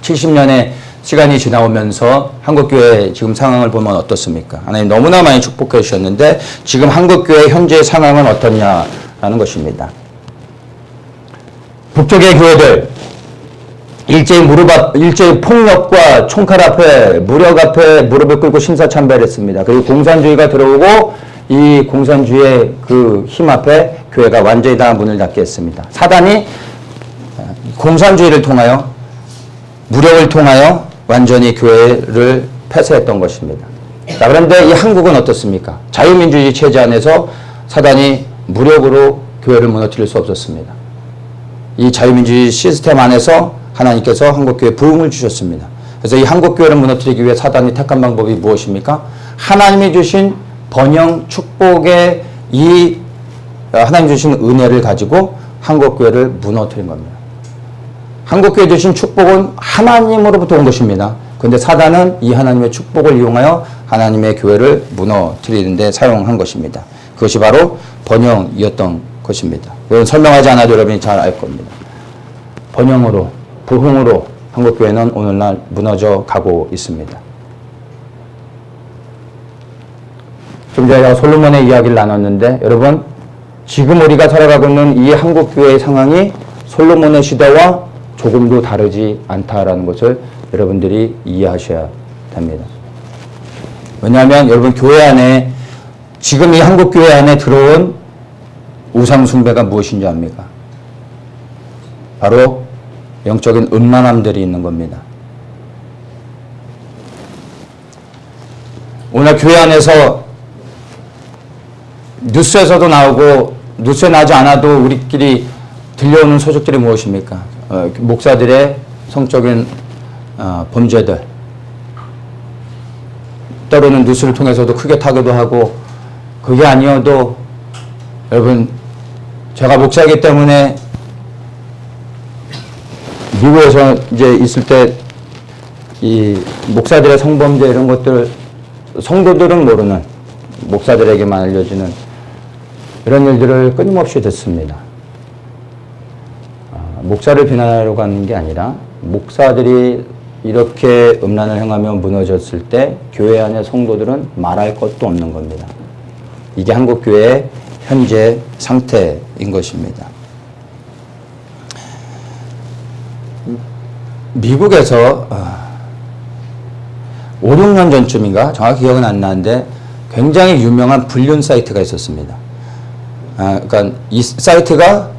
Speaker 1: 70년의 시간이 지나오면서 한국교회 지금 상황을 보면 어떻습니까? 하나님 너무나 많이 축복해 주셨는데 지금 한국교회 현재의 상황은 어떻냐라는 것입니다. 북쪽의 교회들, 일제히 폭력과 총칼 앞에, 무력 앞에 무릎을 꿇고 신사참배를 했습니다. 그리고 공산주의가 들어오고 이 공산주의의 그 힘 앞에 교회가 완전히 다 문을 닫게 했습니다. 사단이 공산주의를 통하여, 무력을 통하여 완전히 교회를 폐쇄했던 것입니다. 자, 그런데 이 한국은 어떻습니까? 자유민주주의 체제 안에서 사단이 무력으로 교회를 무너뜨릴 수 없었습니다. 이 자유민주주의 시스템 안에서 하나님께서 한국교회에 부흥을 주셨습니다. 그래서 이 한국교회를 무너뜨리기 위해 사단이 택한 방법이 무엇입니까? 하나님이 주신 번영, 축복의 이 하나님 주신 은혜를 가지고 한국교회를 무너뜨린 겁니다. 한국교회 주신 축복은 하나님으로부터 온 것입니다. 그런데 사단은 이 하나님의 축복을 이용하여 하나님의 교회를 무너뜨리는 데 사용한 것입니다. 그것이 바로 번영이었던 것입니다. 이건 설명하지 않아도 여러분이 잘 알 겁니다. 번영으로, 부흥으로 한국교회는 오늘날 무너져 가고 있습니다. 좀 전에 제가 솔로몬의 이야기를 나눴는데 여러분 지금 우리가 살아가고 있는 이 한국교회의 상황이 솔로몬의 시대와 조금도 다르지 않다라는 것을 여러분들이 이해하셔야 됩니다. 왜냐하면 여러분 교회 안에 지금 이 한국교회 안에 들어온 우상숭배가 무엇인지 압니까? 바로 영적인 음란함들이 있는 겁니다. 오늘 교회 안에서 뉴스에서도 나오고 뉴스에 나지 않아도 우리끼리 들려오는 소식들이 무엇입니까? 목사들의 성적인 범죄들, 때로는 뉴스를 통해서도 크게 타기도 하고, 그게 아니어도 여러분 제가 목사이기 때문에 미국에서 이제 있을 때 이 목사들의 성범죄 이런 것들 성도들은 모르는 목사들에게만 알려지는 이런 일들을 끊임없이 듣습니다. 목사를 비난하려고 하는 게 아니라 목사들이 이렇게 음란을 행하며 무너졌을 때 교회 안의 성도들은 말할 것도 없는 겁니다. 이게 한국교회의 현재 상태인 것입니다. 미국에서 5, 6년 전쯤인가 정확히 기억은 안 나는데 굉장히 유명한 불륜 사이트가 있었습니다. 그러니까 이 사이트가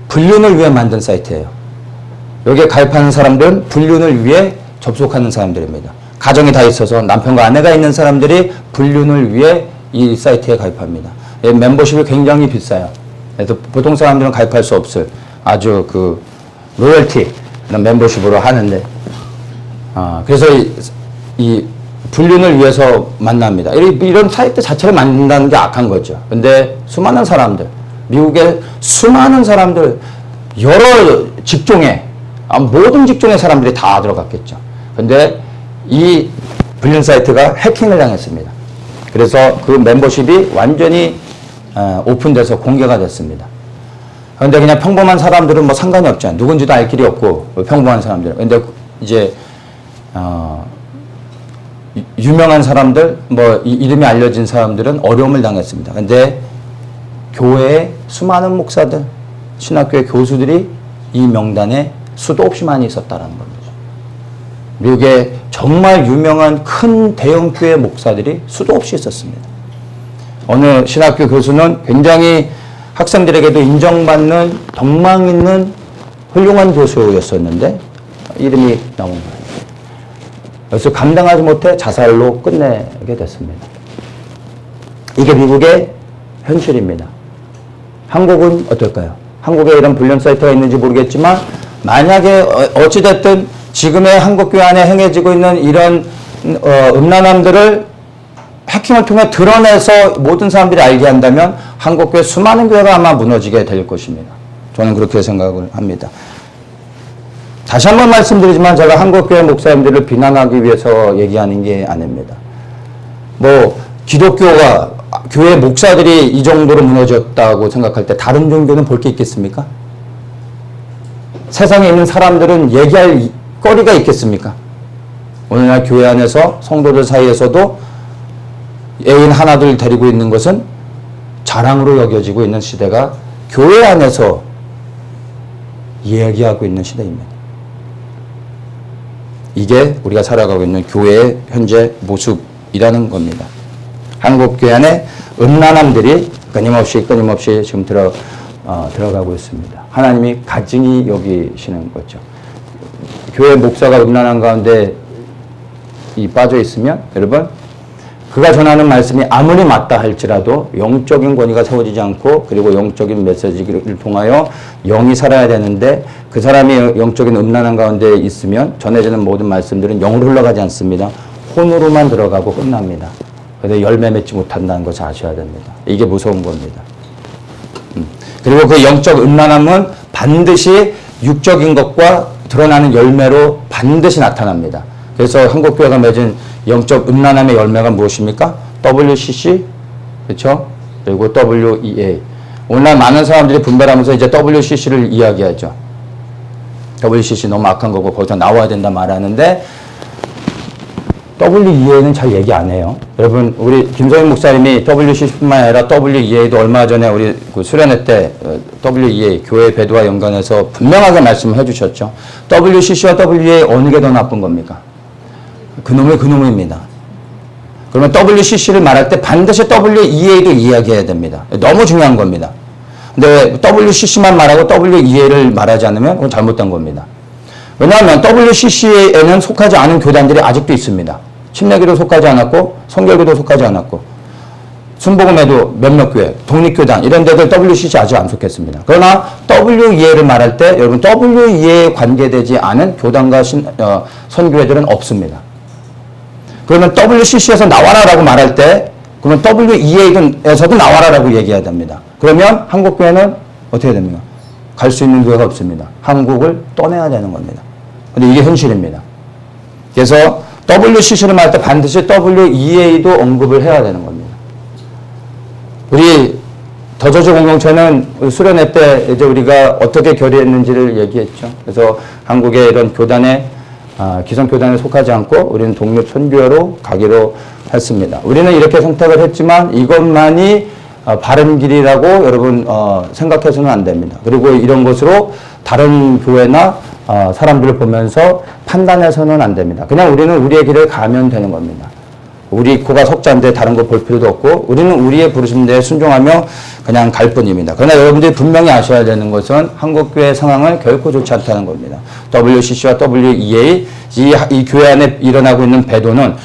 Speaker 1: 불륜을 위해 만든 사이트예요. 여기에 가입하는 사람들은 불륜을 위해 접속하는 사람들입니다. 가정이 다 있어서 남편과 아내가 있는 사람들이 불륜을 위해 이 사이트에 가입합니다. 멤버십이 굉장히 비싸요. 그래서 보통 사람들은 가입할 수 없을 아주 그 로열티 이런 멤버십으로 하는데, 그래서 이 불륜을 위해서 만납니다. 이런 사이트 자체를 만든다는 게 악한 거죠. 근데 수많은 사람들, 미국의 수많은 사람들, 여러 직종에, 모든 직종의 사람들이 다 들어갔겠죠. 근데 이 불륜 사이트가 해킹을 당했습니다. 그래서 그 멤버십이 완전히 오픈돼서 공개가 됐습니다. 그런데 그냥 평범한 사람들은 뭐 상관이 없잖아요. 누군지도 알 길이 없고, 평범한 사람들. 근데 이제, 유명한 사람들, 뭐, 이름이 알려진 사람들은 어려움을 당했습니다. 근데 교회의 수많은 목사들, 신학교의 교수들이 이 명단에 수도 없이 많이 있었다는 겁니다. 미국의 정말 유명한 큰 대형교회 목사들이 수도 없이 있었습니다. 어느 신학교 교수는 굉장히 학생들에게도 인정받는 덕망 있는 훌륭한 교수였었는데 이름이 나온 거예요. 그래서 감당하지 못해 자살로 끝내게 됐습니다. 이게 미국의 현실입니다. 한국은 어떨까요? 한국에 이런 불륜 사이트가 있는지 모르겠지만 만약에 어찌됐든 지금의 한국교회 안에 행해지고 있는 이런 음란함들을 해킹을 통해 드러내서 모든 사람들이 알게 한다면 한국교회 수많은 교회가 아마 무너지게 될 것입니다. 저는 그렇게 생각을 합니다. 다시 한번 말씀드리지만 제가 한국교회 목사님들을 비난하기 위해서 얘기하는 게 아닙니다. 뭐 기독교가 교회 목사들이 이 정도로 무너졌다고 생각할 때 다른 종교는 볼 게 있겠습니까? 세상에 있는 사람들은 얘기할 거리가 있겠습니까? 오늘날 교회 안에서 성도들 사이에서도 애인 하나둘 데리고 있는 것은 자랑으로 여겨지고 있는 시대가 교회 안에서 이야기하고 있는 시대입니다. 이게 우리가 살아가고 있는 교회의 현재 모습이라는 겁니다. 한국 교회 안에 음란함들이 끊임없이 지금 들어가고 있습니다. 하나님이 가증히 여기시는 거죠. 교회 목사가 음란한 가운데 빠져 있으면 여러분 그가 전하는 말씀이 아무리 맞다 할지라도 영적인 권위가 세워지지 않고 그리고 영적인 메시지를 통하여 영이 살아야 되는데 그 사람이 영적인 음란한 가운데 있으면 전해지는 모든 말씀들은 영으로 흘러가지 않습니다. 혼으로만 들어가고 끝납니다. 그런데 열매 맺지 못한다는 것을 아셔야 됩니다. 이게 무서운 겁니다. 그리고 그 영적 음란함은 반드시 육적인 것과 드러나는 열매로 반드시 나타납니다. 그래서 한국교회가 맺은 영적 음란함의 열매가 무엇입니까? WCC, 그렇죠? 그리고 WEA. 오늘날 많은 사람들이 분별하면서 이제 WCC를 이야기하죠. WCC 너무 악한 거고 거기서 나와야 된다 말하는데 WEA는 잘 얘기 안 해요. 여러분, 우리 김성인 목사님이 WCC뿐만 아니라 WEA도 얼마 전에 우리 그 수련회 때 WEA, 교회 배도와 연관해서 분명하게 말씀을 해주셨죠. WCC와 WEA 어느 게 더 나쁜 겁니까? 그놈입니다. 그러면 WCC를 말할 때 반드시 WEA도 이야기해야 됩니다. 너무 중요한 겁니다. 근데 WCC만 말하고 WEA를 말하지 않으면 그건 잘못된 겁니다. 왜냐하면 WCC에는 속하지 않은 교단들이 아직도 있습니다. 침례교도 속하지 않았고 성결교도 속하지 않았고 순복음에도 몇몇 교회, 독립교단 이런 데들 WCC 아직 안 속했습니다. 그러나 WEA를 말할 때 여러분 WEA에 관계되지 않은 교단과 선교회들은 없습니다. 그러면 WCC에서 나와라라고 말할 때 그러면 WEA에서도 나와라라고 얘기해야 됩니다. 그러면 한국교회는 어떻게 됩니까? 갈 수 있는 교회가 없습니다. 한국을 떠나야 되는 겁니다. 근데 이게 현실입니다. 그래서 WCC를 말할 때 반드시 WEA도 언급을 해야 되는 겁니다. 우리 더저주 공동체는 수련회 때 이제 우리가 어떻게 결의했는지를 얘기했죠. 그래서 한국의 이런 교단에 기성교단에 속하지 않고 우리는 독립 선교회로 가기로 했습니다. 우리는 이렇게 선택을 했지만 이것만이 바른 길이라고 여러분 생각해서는 안 됩니다. 그리고 이런 것으로 다른 교회나 사람들을 보면서 판단해서는 안 됩니다. 그냥 우리는 우리의 길을 가면 되는 겁니다. 우리 코가 석자인데 다른 거 볼 필요도 없고 우리는 우리의 부르심대에 순종하며 그냥 갈 뿐입니다. 그러나 여러분들이 분명히 아셔야 되는 것은 한국교회 상황은 결코 좋지 않다는 겁니다. WCC와 WEA 이 교회 안에 일어나고 있는 배도는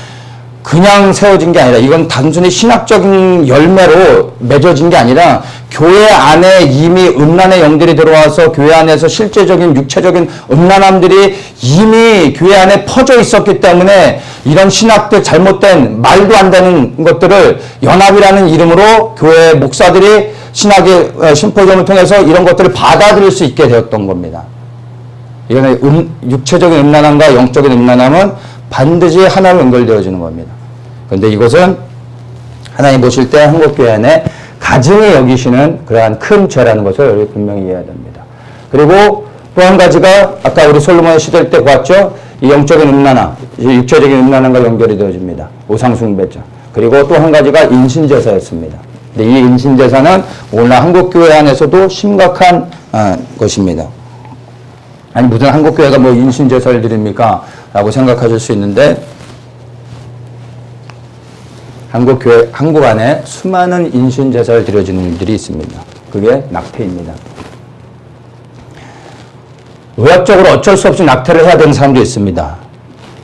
Speaker 1: 그냥 세워진 게 아니라 이건 단순히 신학적인 열매로 맺어진 게 아니라 교회 안에 이미 음란의 영들이 들어와서 교회 안에서 실제적인 육체적인 음란함들이 이미 교회 안에 퍼져 있었기 때문에 이런 신학들 잘못된 말도 안 되는 것들을 연합이라는 이름으로 교회 목사들이 신학의 심포지엄을 통해서 이런 것들을 받아들일 수 있게 되었던 겁니다. 이거는 육체적인 음란함과 영적인 음란함은 반드시 하나로 연결되어지는 겁니다. 그런데 이것은 하나님 보실 때 한국교회 안에 가증히 여기시는 그러한 큰 죄라는 것을 여러분이 분명히 이해해야 됩니다. 그리고 또 한 가지가 아까 우리 솔로몬의 시대 때 보았죠. 이 영적인 음란함, 육체적인 음란함과 연결이 되어집니다. 우상숭배자. 그리고 또 한 가지가 인신제사였습니다. 근데 이 인신제사는 오늘날 한국교회 안에서도 심각한 것입니다. 아니 무슨 한국교회가 뭐 인신제사를 드립니까? 라고 생각하실 수 있는데 한국 안에 수많은 인신제사를 드려지는 일들이 있습니다. 그게 낙태입니다. 의학적으로 어쩔 수 없이 낙태를 해야 되는 사람도 있습니다.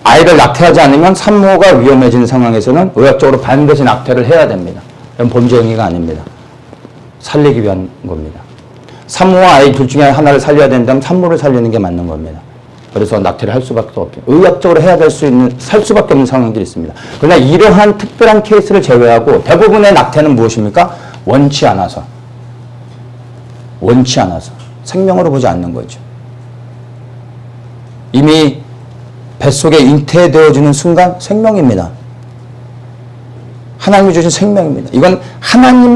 Speaker 1: 아이를 낙태하지 않으면 산모가 위험해지는 상황에서는 의학적으로 반드시 낙태를 해야 됩니다. 이건 범죄 행위가 아닙니다. 살리기 위한 겁니다. 산모와 아이 둘 중에 하나를 살려야 된다면 산모를 살리는 게 맞는 겁니다. 그래서 낙태를 할 수밖에 없게 의학적으로 해야 될 수 있는 살 수밖에 없는 상황들이 있습니다. 그러나 이러한 특별한 케이스를 제외하고 대부분의 낙태는 무엇입니까? 원치 않아서 생명으로 보지 않는 거죠. 이미 뱃속에 잉태되어지는 순간 생명입니다. 하나님이 주신 생명입니다. 이건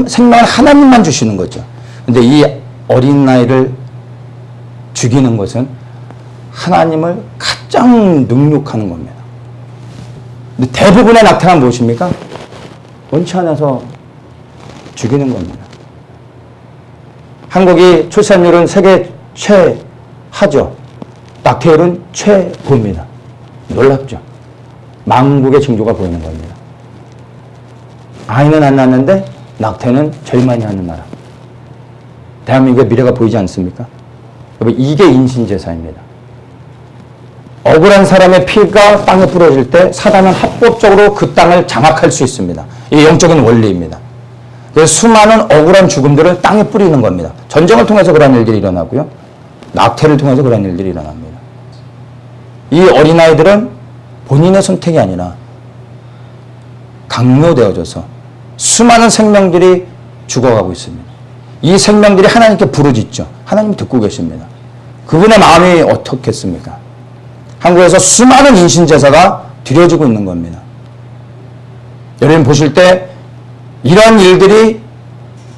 Speaker 1: 생명을 하나님만 주시는 거죠. 근데 이 어린아이를 죽이는 것은 하나님을 가장 능욕하는 겁니다. 근데 대부분의 낙태는 무엇입니까? 원치 않아서 죽이는 겁니다. 한국이 출산율은 세계 최하죠. 낙태율은 최고입니다. 놀랍죠. 망국의 징조가 보이는 겁니다. 아이는 안 낳는데 낙태는 제일 많이 하는 나라. 대한민국의 미래가 보이지 않습니까? 여러분 이게 인신제사입니다. 억울한 사람의 피가 땅에 뿌려질 때 사단은 합법적으로 그 땅을 장악할 수 있습니다. 이게 영적인 원리입니다. 그래서 수많은 억울한 죽음들을 땅에 뿌리는 겁니다. 전쟁을 통해서 그런 일들이 일어나고요. 낙태를 통해서 그런 일들이 일어납니다. 이 어린아이들은 본인의 선택이 아니라 강요되어져서 수많은 생명들이 죽어가고 있습니다. 이 생명들이 하나님께 부르짖죠. 하나님 듣고 계십니다. 그분의 마음이 어떻겠습니까? 한국에서 수많은 인신제사가 드려지고 있는 겁니다. 여러분 보실 때 이런 일들이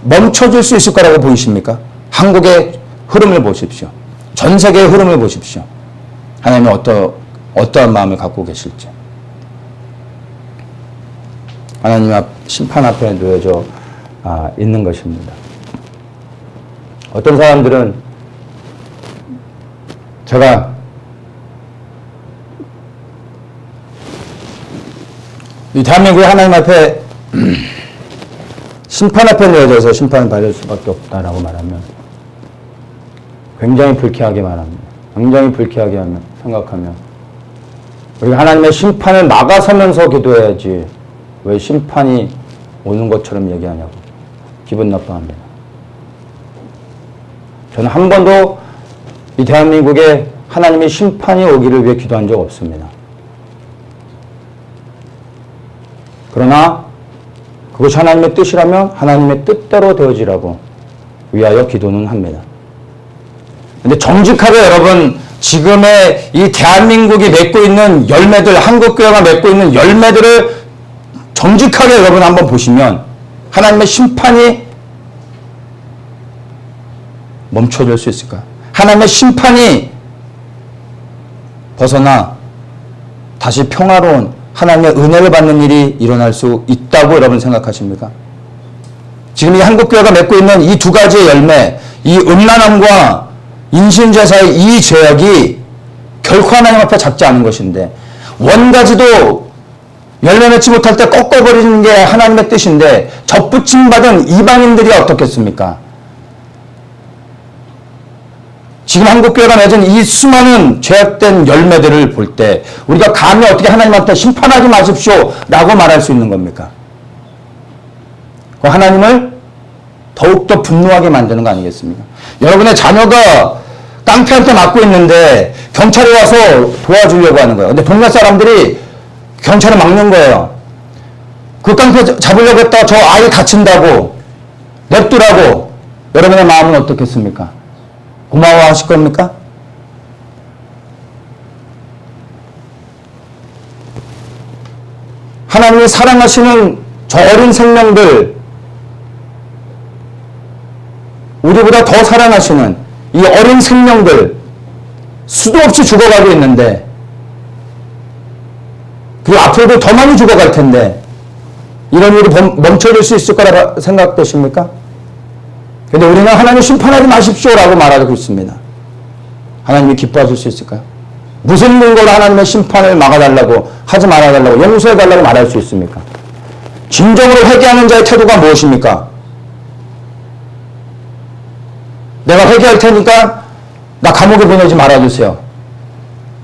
Speaker 1: 멈춰질 수 있을 거라고 보이십니까? 한국의 흐름을 보십시오. 전 세계의 흐름을 보십시오. 하나님이 어떠한 마음을 갖고 계실지. 하나님 앞 심판 앞에 놓여져 있는 것입니다. 어떤 사람들은 제가 이 대한민국이 하나님 앞에 심판 앞에 놓여져서 심판을 받을 수밖에 없다라고 말하면 굉장히 불쾌하게 말합니다. 굉장히 불쾌하게 생각하면 우리가 하나님의 심판을 막아서면서 기도해야지 왜 심판이 오는 것처럼 얘기하냐고 기분 나빠합니다. 저는 한 번도 이 대한민국에 하나님의 심판이 오기를 위해 기도한 적 없습니다. 그러나 그것이 하나님의 뜻이라면 하나님의 뜻대로 되어지라고 위하여 기도는 합니다. 근데 정직하게 여러분 지금의 이 대한민국이 맺고 있는 열매들, 한국교회가 맺고 있는 열매들을 정직하게 여러분 한번 보시면 하나님의 심판이 멈춰질 수 있을까? 하나님의 심판이 벗어나 다시 평화로운 하나님의 은혜를 받는 일이 일어날 수 있다고 여러분 생각하십니까? 지금 이 한국교회가 맺고 있는 이 두 가지의 열매, 이 음란함과 인신제사의 이 죄악이 결코 하나님 앞에 작지 않은 것인데 원가지도 열매 맺지 못할 때 꺾어버리는 게 하나님의 뜻인데 접붙임받은 이방인들이 어떻겠습니까? 지금 한국교회가 맺은 이 수많은 죄악된 열매들을 볼 때 우리가 감히 어떻게 하나님한테 심판하지 마십시오 라고 말할 수 있는 겁니까? 하나님을 더욱더 분노하게 만드는 거 아니겠습니까? 여러분의 자녀가 깡패한테 맞고 있는데 경찰이 와서 도와주려고 하는 거예요. 근데 동네 사람들이 경찰을 막는 거예요. 그 깡패 잡으려고 했다가 저 아이 다친다고 냅두라고 여러분의 마음은 어떻겠습니까? 고마워하실 겁니까? 하나님이 사랑하시는 저 어린 생명들, 우리보다 더 사랑하시는 이 어린 생명들 수도 없이 죽어가고 있는데 그리고 앞으로도 더 많이 죽어갈 텐데 이런 일이 멈춰질 수 있을 거라 생각되십니까? 근데 우리는 하나님 심판하지 마십시오라고 말하고 있습니다. 하나님이 기뻐하실 수 있을까요? 무슨 근거로 하나님의 심판을 막아달라고 하지 말아달라고 용서해달라고 말할 수 있습니까? 진정으로 회개하는 자의 태도가 무엇입니까? 내가 회개할 테니까 나 감옥에 보내지 말아주세요.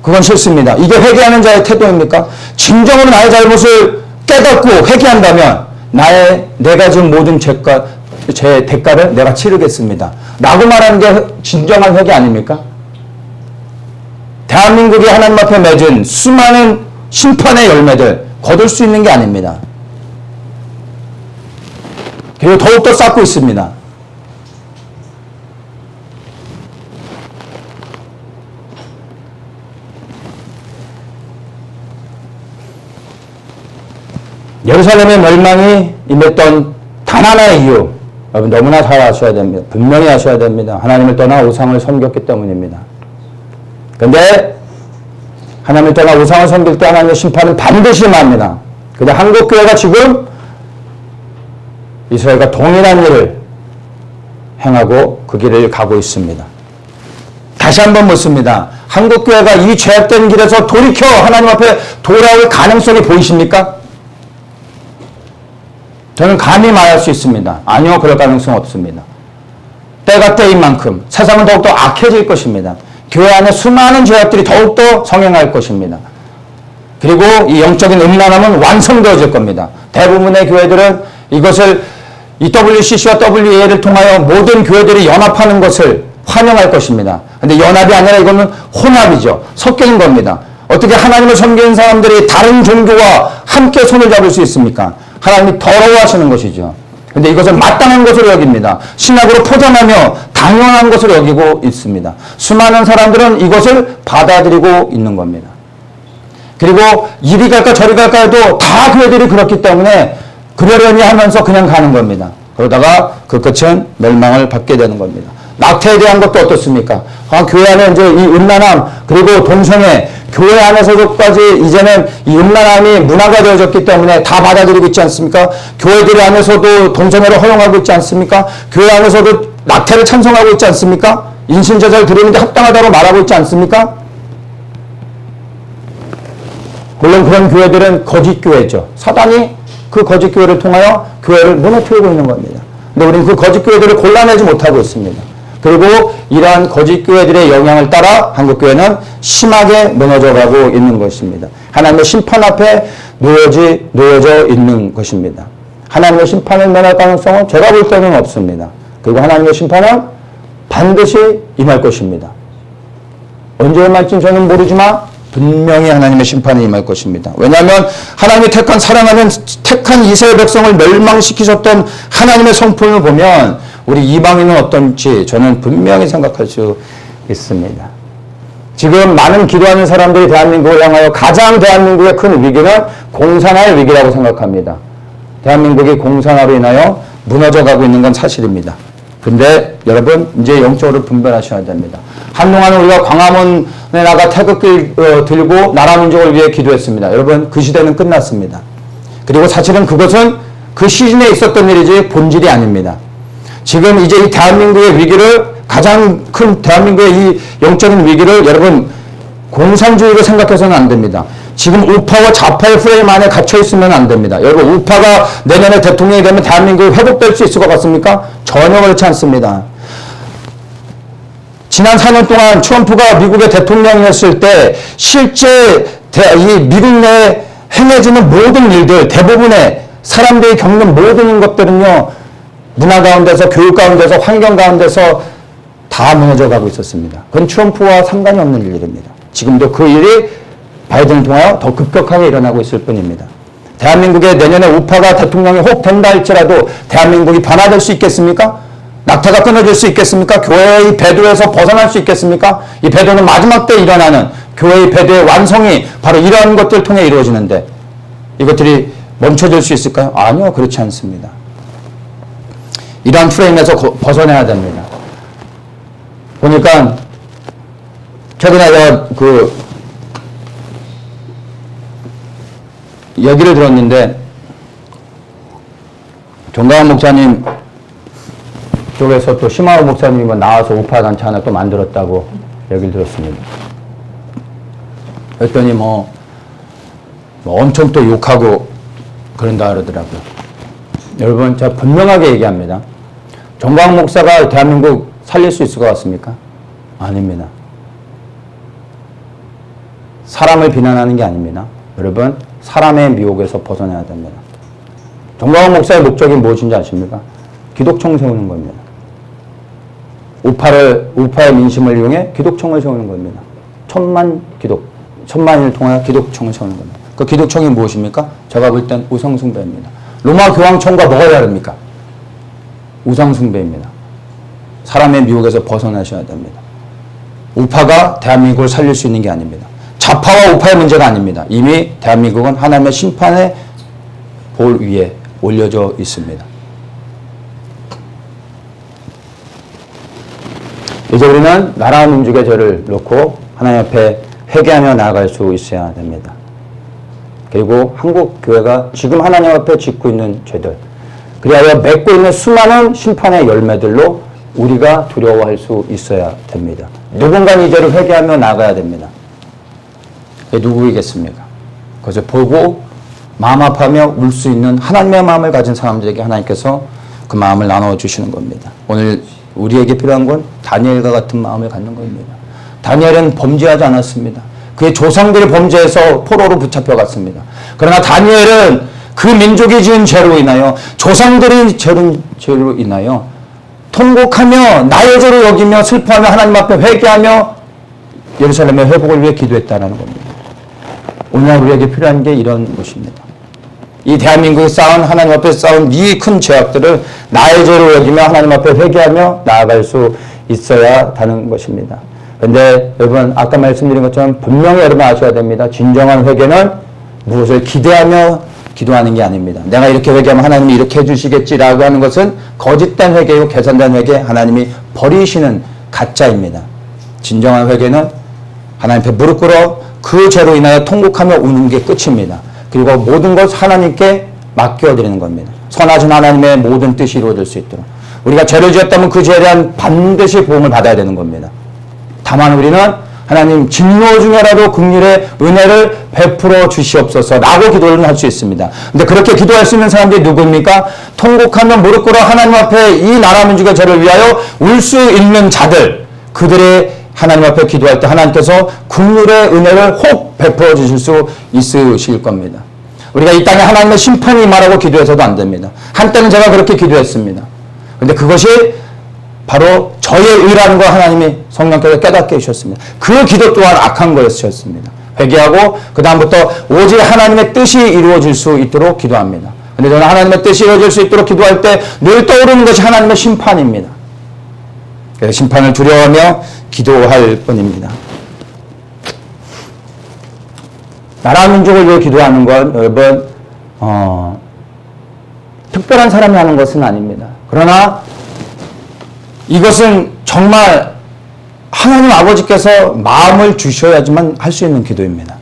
Speaker 1: 그건 싫습니다. 이게 회개하는 자의 태도입니까? 진정으로 나의 잘못을 깨닫고 회개한다면 내가 지은 모든 제 대가를 내가 치르겠습니다. 라고 말하는 게 진정한 회개 아닙니까? 대한민국이 하나님 앞에 맺은 수많은 심판의 열매들 거둘 수 있는 게 아닙니다. 그리고 더욱더 쌓고 있습니다. 예루살렘의 멸망이 임했던 단 하나의 이유, 여러분 너무나 잘 아셔야 됩니다. 분명히 아셔야 됩니다. 하나님을 떠나 우상을 섬겼기 때문입니다. 그런데 하나님을 떠나 우상을 섬길 때 하나님의 심판은 반드시 임합니다. 근데 한국교회가 지금 이스라엘과 동일한 일을 행하고 그 길을 가고 있습니다. 다시 한번 묻습니다. 한국교회가 이 죄악된 길에서 돌이켜 하나님 앞에 돌아올 가능성이 보이십니까? 저는 감히 말할 수 있습니다. 아니요, 그럴 가능성 없습니다. 때가 때인 만큼 세상은 더욱더 악해질 것입니다. 교회 안에 수많은 죄악들이 더욱더 성행할 것입니다. 그리고 이 영적인 음란함은 완성되어질 겁니다. 대부분의 교회들은 이것을 이 WCC와 WEA를 통하여 모든 교회들이 연합하는 것을 환영할 것입니다. 그런데 연합이 아니라 이거는 혼합이죠. 섞이는 겁니다. 어떻게 하나님을 섬기는 사람들이 다른 종교와 함께 손을 잡을 수 있습니까? 하나님이 더러워하시는 것이죠. 근데 이것을 마땅한 것으로 여깁니다. 신학으로 포장하며 당연한 것으로 여기고 있습니다. 수많은 사람들은 이것을 받아들이고 있는 겁니다. 그리고 이리 갈까 저리 갈까 해도 다 그 애들이 그렇기 때문에 그러려니 하면서 그냥 가는 겁니다. 그러다가 그 끝은 멸망을 받게 되는 겁니다. 낙태에 대한 것도 어떻습니까? 교회 안에 이제 이 음란함, 그리고 동성애, 교회 안에서도까지 이제는 이 음란함이 문화가 되어졌기 때문에 다 받아들이고 있지 않습니까? 교회들 안에서도 동성애를 허용하고 있지 않습니까? 교회 안에서도 낙태를 찬성하고 있지 않습니까? 인신제사를 드리는데 합당하다고 말하고 있지 않습니까? 물론 그런 교회들은 거짓 교회죠. 사단이 그 거짓 교회를 통하여 교회를 무너뜨리고 있는 겁니다. 근데 우리는 그 거짓 교회들을 골라내지 못하고 있습니다. 그리고 이러한 거짓 교회들의 영향을 따라 한국교회는 심하게 무너져 가고 있는 것입니다. 하나님의 심판 앞에 놓여져 있는 것입니다. 하나님의 심판을 면할 가능성은 제가 볼 때는 없습니다. 그리고 하나님의 심판은 반드시 임할 것입니다. 언제 임할지 저는 모르지만 분명히 하나님의 심판이 임할 것입니다. 왜냐하면 하나님이 사랑하는 택한 이스라엘 백성을 멸망시키셨던 하나님의 성품을 보면 우리 이방인은 어떤지 저는 분명히 생각할 수 있습니다. 지금 많은 기도하는 사람들이 대한민국을 향하여 가장 대한민국의 큰 위기는 공산화의 위기라고 생각합니다. 대한민국이 공산화로 인하여 무너져 가고 있는 건 사실입니다. 근데 여러분 이제 영적으로 분별하셔야 됩니다. 한동안 우리가 광화문에 나가 태극기 들고 나라 민족을 위해 기도했습니다. 여러분 그 시대는 끝났습니다. 그리고 사실은 그것은 그 시즌에 있었던 일이지 본질이 아닙니다. 지금 이제 이 대한민국의 위기를 가장 큰 대한민국의 이 영적인 위기를 여러분 공산주의로 생각해서는 안 됩니다. 지금 우파와 좌파의 프레임 안에 갇혀 있으면 안 됩니다. 여러분 우파가 내년에 대통령이 되면 대한민국이 회복될 수 있을 것 같습니까? 전혀 그렇지 않습니다. 지난 4년 동안 트럼프가 미국의 대통령이었을 때 실제 이 미국 내에 행해지는 모든 일들 대부분의 사람들이 겪는 모든 것들은요. 문화 가운데서 교육 가운데서 환경 가운데서 다 무너져 가고 있었습니다. 그건 트럼프와 상관이 없는 일입니다. 지금도 그 일이 바이든을 통하여 더 급격하게 일어나고 있을 뿐입니다. 대한민국의 내년에 우파가 대통령이 혹 된다 할지라도 대한민국이 변화될 수 있겠습니까? 낙태가 끊어질 수 있겠습니까? 교회의 배도에서 벗어날 수 있겠습니까? 이 배도는 마지막 때 일어나는 교회의 배도의 완성이 바로 이러한 것들을 통해 이루어지는데 이것들이 멈춰질 수 있을까요? 아니요, 그렇지 않습니다. 이러한 프레임에서 벗어나야 됩니다. 보니까 최근에 제가 얘기를 들었는데 정강원 목사님 쪽에서 또 심하우 목사님이 나와서 우파 단체 하나 또 만들었다고 얘기를 들었습니다. 그랬더니 엄청 또 욕하고 그런다 그러더라고요. 여러분 제가 분명하게 얘기합니다. 정광 목사가 대한민국 살릴 수 있을 것 같습니까? 아닙니다. 사람을 비난하는 게 아닙니다. 여러분 사람의 미혹에서 벗어나야 됩니다. 정광 목사의 목적이 무엇인지 아십니까? 기독청 세우는 겁니다. 우파의 민심을 이용해 기독청을 세우는 겁니다. 천만을 통하여 기독청을 세우는 겁니다. 그 기독청이 무엇입니까? 제가 볼 땐 우상숭배입니다. 로마 교황청과 뭐가 다릅니까? 우상숭배입니다. 사람의 미혹에서 벗어나셔야 됩니다. 우파가 대한민국을 살릴 수 있는 게 아닙니다. 좌파와 우파의 문제가 아닙니다. 이미 대한민국은 하나님의 심판의 볼 위에 올려져 있습니다. 이제 우리는 나라와 민족의 죄를 놓고 하나님 앞에 회개하며 나아갈 수 있어야 됩니다. 그리고 한국 교회가 지금 하나님 앞에 짓고 있는 죄들, 그리하여 맺고 있는 수많은 심판의 열매들로 우리가 두려워할 수 있어야 됩니다. 누군가 이 죄를 회개하며 나아가야 됩니다. 누구이겠습니까? 그것을 보고 마음 아파하며 울 수 있는 하나님의 마음을 가진 사람들에게 하나님께서 그 마음을 나눠주시는 겁니다. 오늘 우리에게 필요한 건 다니엘과 같은 마음을 갖는 겁니다. 다니엘은 범죄하지 않았습니다. 그의 조상들이 범죄해서 포로로 붙잡혀갔습니다. 그러나 다니엘은 그 민족이 지은 죄로 인하여 조상들이 지은 죄로 인하여 통곡하며 나의 죄로 여기며 슬퍼하며 하나님 앞에 회개하며 예루살렘의 회복을 위해 기도했다는 겁니다. 오늘날 우리에게 필요한 게 이런 것입니다. 이 대한민국이 쌓은 하나님 앞에 쌓은 이 큰 죄악들을 나의 죄로 여기며 하나님 앞에 회개하며 나아갈 수 있어야 하는 것입니다. 그런데 여러분 아까 말씀드린 것처럼 분명히 여러분 아셔야 됩니다. 진정한 회개는 무엇을 기대하며 기도하는 게 아닙니다. 내가 이렇게 회개하면 하나님이 이렇게 해주시겠지라고 하는 것은 거짓된 회개요 계산된 회개, 하나님이 버리시는 가짜입니다. 진정한 회개는 하나님 앞에 무릎 꿇어 그 죄로 인하여 통곡하며 우는 게 끝입니다. 그리고 모든 것 하나님께 맡겨드리는 겁니다. 선하신 하나님의 모든 뜻이 이루어질 수 있도록. 우리가 죄를 지었다면 그 죄에 대한 반드시 보응을 받아야 되는 겁니다. 다만 우리는 하나님 진노 중에라도 긍휼의 은혜를 베풀어 주시옵소서라고 기도를 할 수 있습니다. 근데 그렇게 기도할 수 있는 사람들이 누구입니까? 통곡하며 무릎 꿇어 하나님 앞에 이 나라 민족의 죄를 위하여 울 수 있는 자들, 그들의 하나님 앞에 기도할 때 하나님께서 긍휼의 은혜를 혹 베풀어 주실 수 있으실 겁니다. 우리가 이 땅에 하나님의 심판이 임하라고 기도해서도 안 됩니다. 한때는 제가 그렇게 기도했습니다. 그런데 그것이 바로 저의 의라는 걸 하나님이 성령께서 깨닫게 해주셨습니다. 그 기도 또한 악한 거였습니다. 회개하고 그 다음부터 오직 하나님의 뜻이 이루어질 수 있도록 기도합니다. 그런데 저는 하나님의 뜻이 이루어질 수 있도록 기도할 때 늘 떠오르는 것이 하나님의 심판입니다. 그래서 심판을 두려워하며 기도할 뿐입니다. 나라 민족을 위해 기도하는 건 여러분 특별한 사람이 하는 것은 아닙니다. 그러나 이것은 정말 하나님 아버지께서 마음을 주셔야지만 할 수 있는 기도입니다.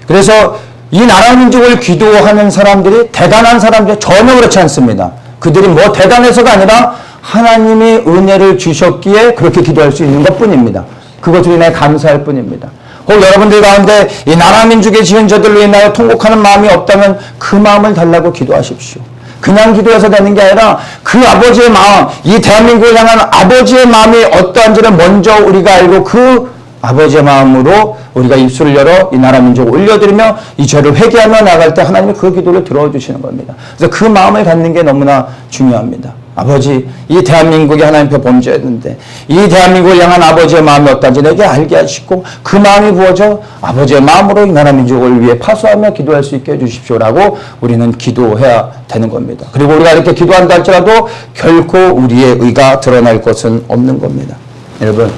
Speaker 1: 그래서 이 나라 민족을 기도하는 사람들이 대단한 사람들이 전혀 그렇지 않습니다. 그들이 뭐 대단해서가 아니라 하나님이 은혜를 주셨기에 그렇게 기도할 수 있는 것뿐입니다. 그것으로 인해 감사할 뿐입니다. 혹 여러분들 가운데 이 나라 민족의 지은 저들로 인하여 통곡하는 마음이 없다면 그 마음을 달라고 기도하십시오. 그냥 기도해서 되는 게 아니라 그 아버지의 마음, 이 대한민국을 향한 아버지의 마음이 어떠한지를 먼저 우리가 알고 그 아버지의 마음으로 우리가 입술을 열어 이 나라 민족을 올려드리며 이 죄를 회개하며 나갈 때 하나님이 그 기도를 들어주시는 겁니다. 그래서 그 마음을 갖는 게 너무나 중요합니다. 아버지, 이 대한민국이 하나님 앞에 범죄했는데 이 대한민국을 향한 아버지의 마음이 어떤지 내게 알게 하시고 그 마음이 부어져 아버지의 마음으로 이 나라 민족을 위해 파수하며 기도할 수 있게 해주십시오라고 우리는 기도해야 되는 겁니다. 그리고 우리가 이렇게 기도한다 할지라도 결코 우리의 의가 드러날 것은 없는 겁니다. 여러분,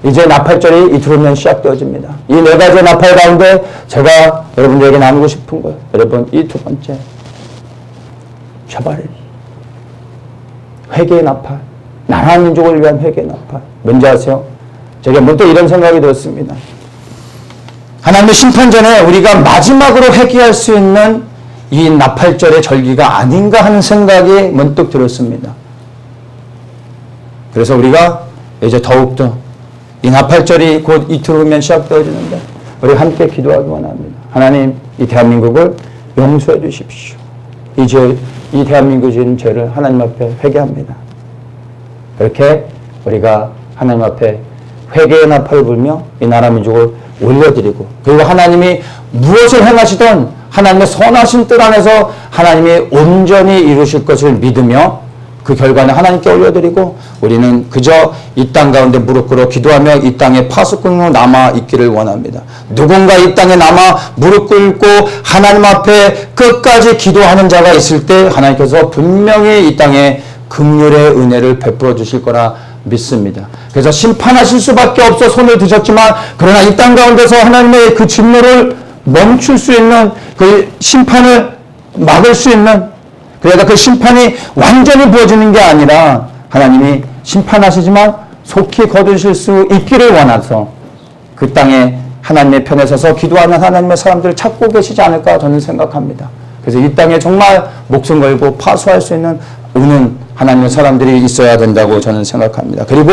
Speaker 1: 이제 나팔절이 이틀 후면 시작되어집니다. 이 네 가지 나팔 가운데 제가 여러분들에게 나누고 싶은 거예요. 여러분, 이 두 번째 샤바렐 회개의 나팔, 나라 민족을 위한 회개의 나팔. 뭔지 아세요? 제가 문득 이런 생각이 들었습니다. 하나님의 심판 전에 우리가 마지막으로 회개할 수 있는 이 나팔절의 절기가 아닌가 하는 생각이 문득 들었습니다. 그래서 우리가 이제 더욱더 이 나팔절이 곧 이틀 후면 시작되어지는데 우리 함께 기도하기 원합니다. 하나님, 이 대한민국을 용서해 주십시오. 이제 이 대한민국이 지은 죄를 하나님 앞에 회개합니다. 그렇게 우리가 하나님 앞에 회개의 나팔을 불며 이 나라 민족을 올려드리고 그리고 하나님이 무엇을 행하시던 하나님의 선하신 뜻 안에서 하나님이 온전히 이루실 것을 믿으며 그 결과는 하나님께 올려드리고 우리는 그저 이 땅 가운데 무릎 꿇어 기도하며 이 땅에 파수꾼으로 남아있기를 원합니다. 누군가 이 땅에 남아 무릎 꿇고 하나님 앞에 끝까지 기도하는 자가 있을 때 하나님께서 분명히 이 땅에 긍휼의 은혜를 베풀어 주실 거라 믿습니다. 그래서 심판하실 수밖에 없어 손을 드셨지만 그러나 이 땅 가운데서 하나님의 그 진노를 멈출 수 있는 그 심판을 막을 수 있는 그러니까 그 심판이 완전히 부어지는 게 아니라 하나님이 심판하시지만 속히 거두실 수 있기를 원해서 그 땅에 하나님의 편에 서서 기도하는 하나님의 사람들을 찾고 계시지 않을까 저는 생각합니다. 그래서 이 땅에 정말 목숨 걸고 파수할 수 있는 우는 하나님의 사람들이 있어야 된다고 저는 생각합니다. 그리고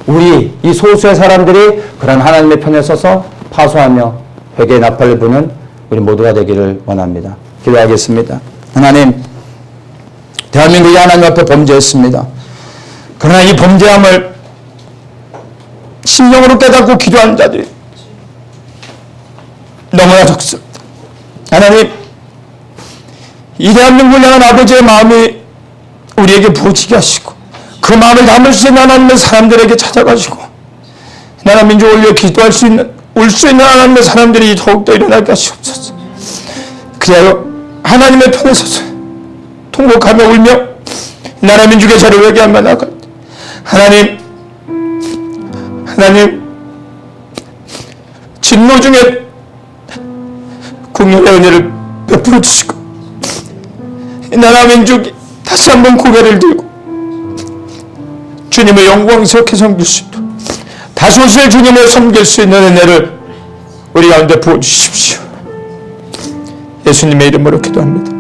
Speaker 1: 우리 이 소수의 사람들이 그런 하나님의 편에 서서 파수하며 회개의 나팔을 부는 우리 모두가 되기를 원합니다. 기도하겠습니다. 하나님, 대한민국이 하나님 앞에 범죄했습니다. 그러나 이 범죄함을 심령으로 깨닫고 기도하는 자들이 너무나 적습니다. 하나님, 이 대한민국을 향한 아버지의 마음이 우리에게 부어지게 하시고 그 마음을 담을 수 있는 하나님의 사람들에게 찾아가시고 나라 민족을 위해 기도할 수 있는 올 수 있는 하나님의 사람들이 더욱더 일어나게 하시옵소서. 그리하여
Speaker 2: 하나님의 편에 서서 통곡하며 울며 나라 민족의 자를 외게 하며 나아갈 때 하나님 진노 중에 국률의 은혜를 베풀어 주시고 이 나라 민족이 다시 한번 고개를 들고 주님의 영광스럽게 섬길 수 있도록 다시 오실 주님을 섬길 수 있는 은혜를 우리 가운데 부어주십시오. 예수님의 이름으로 기도합니다.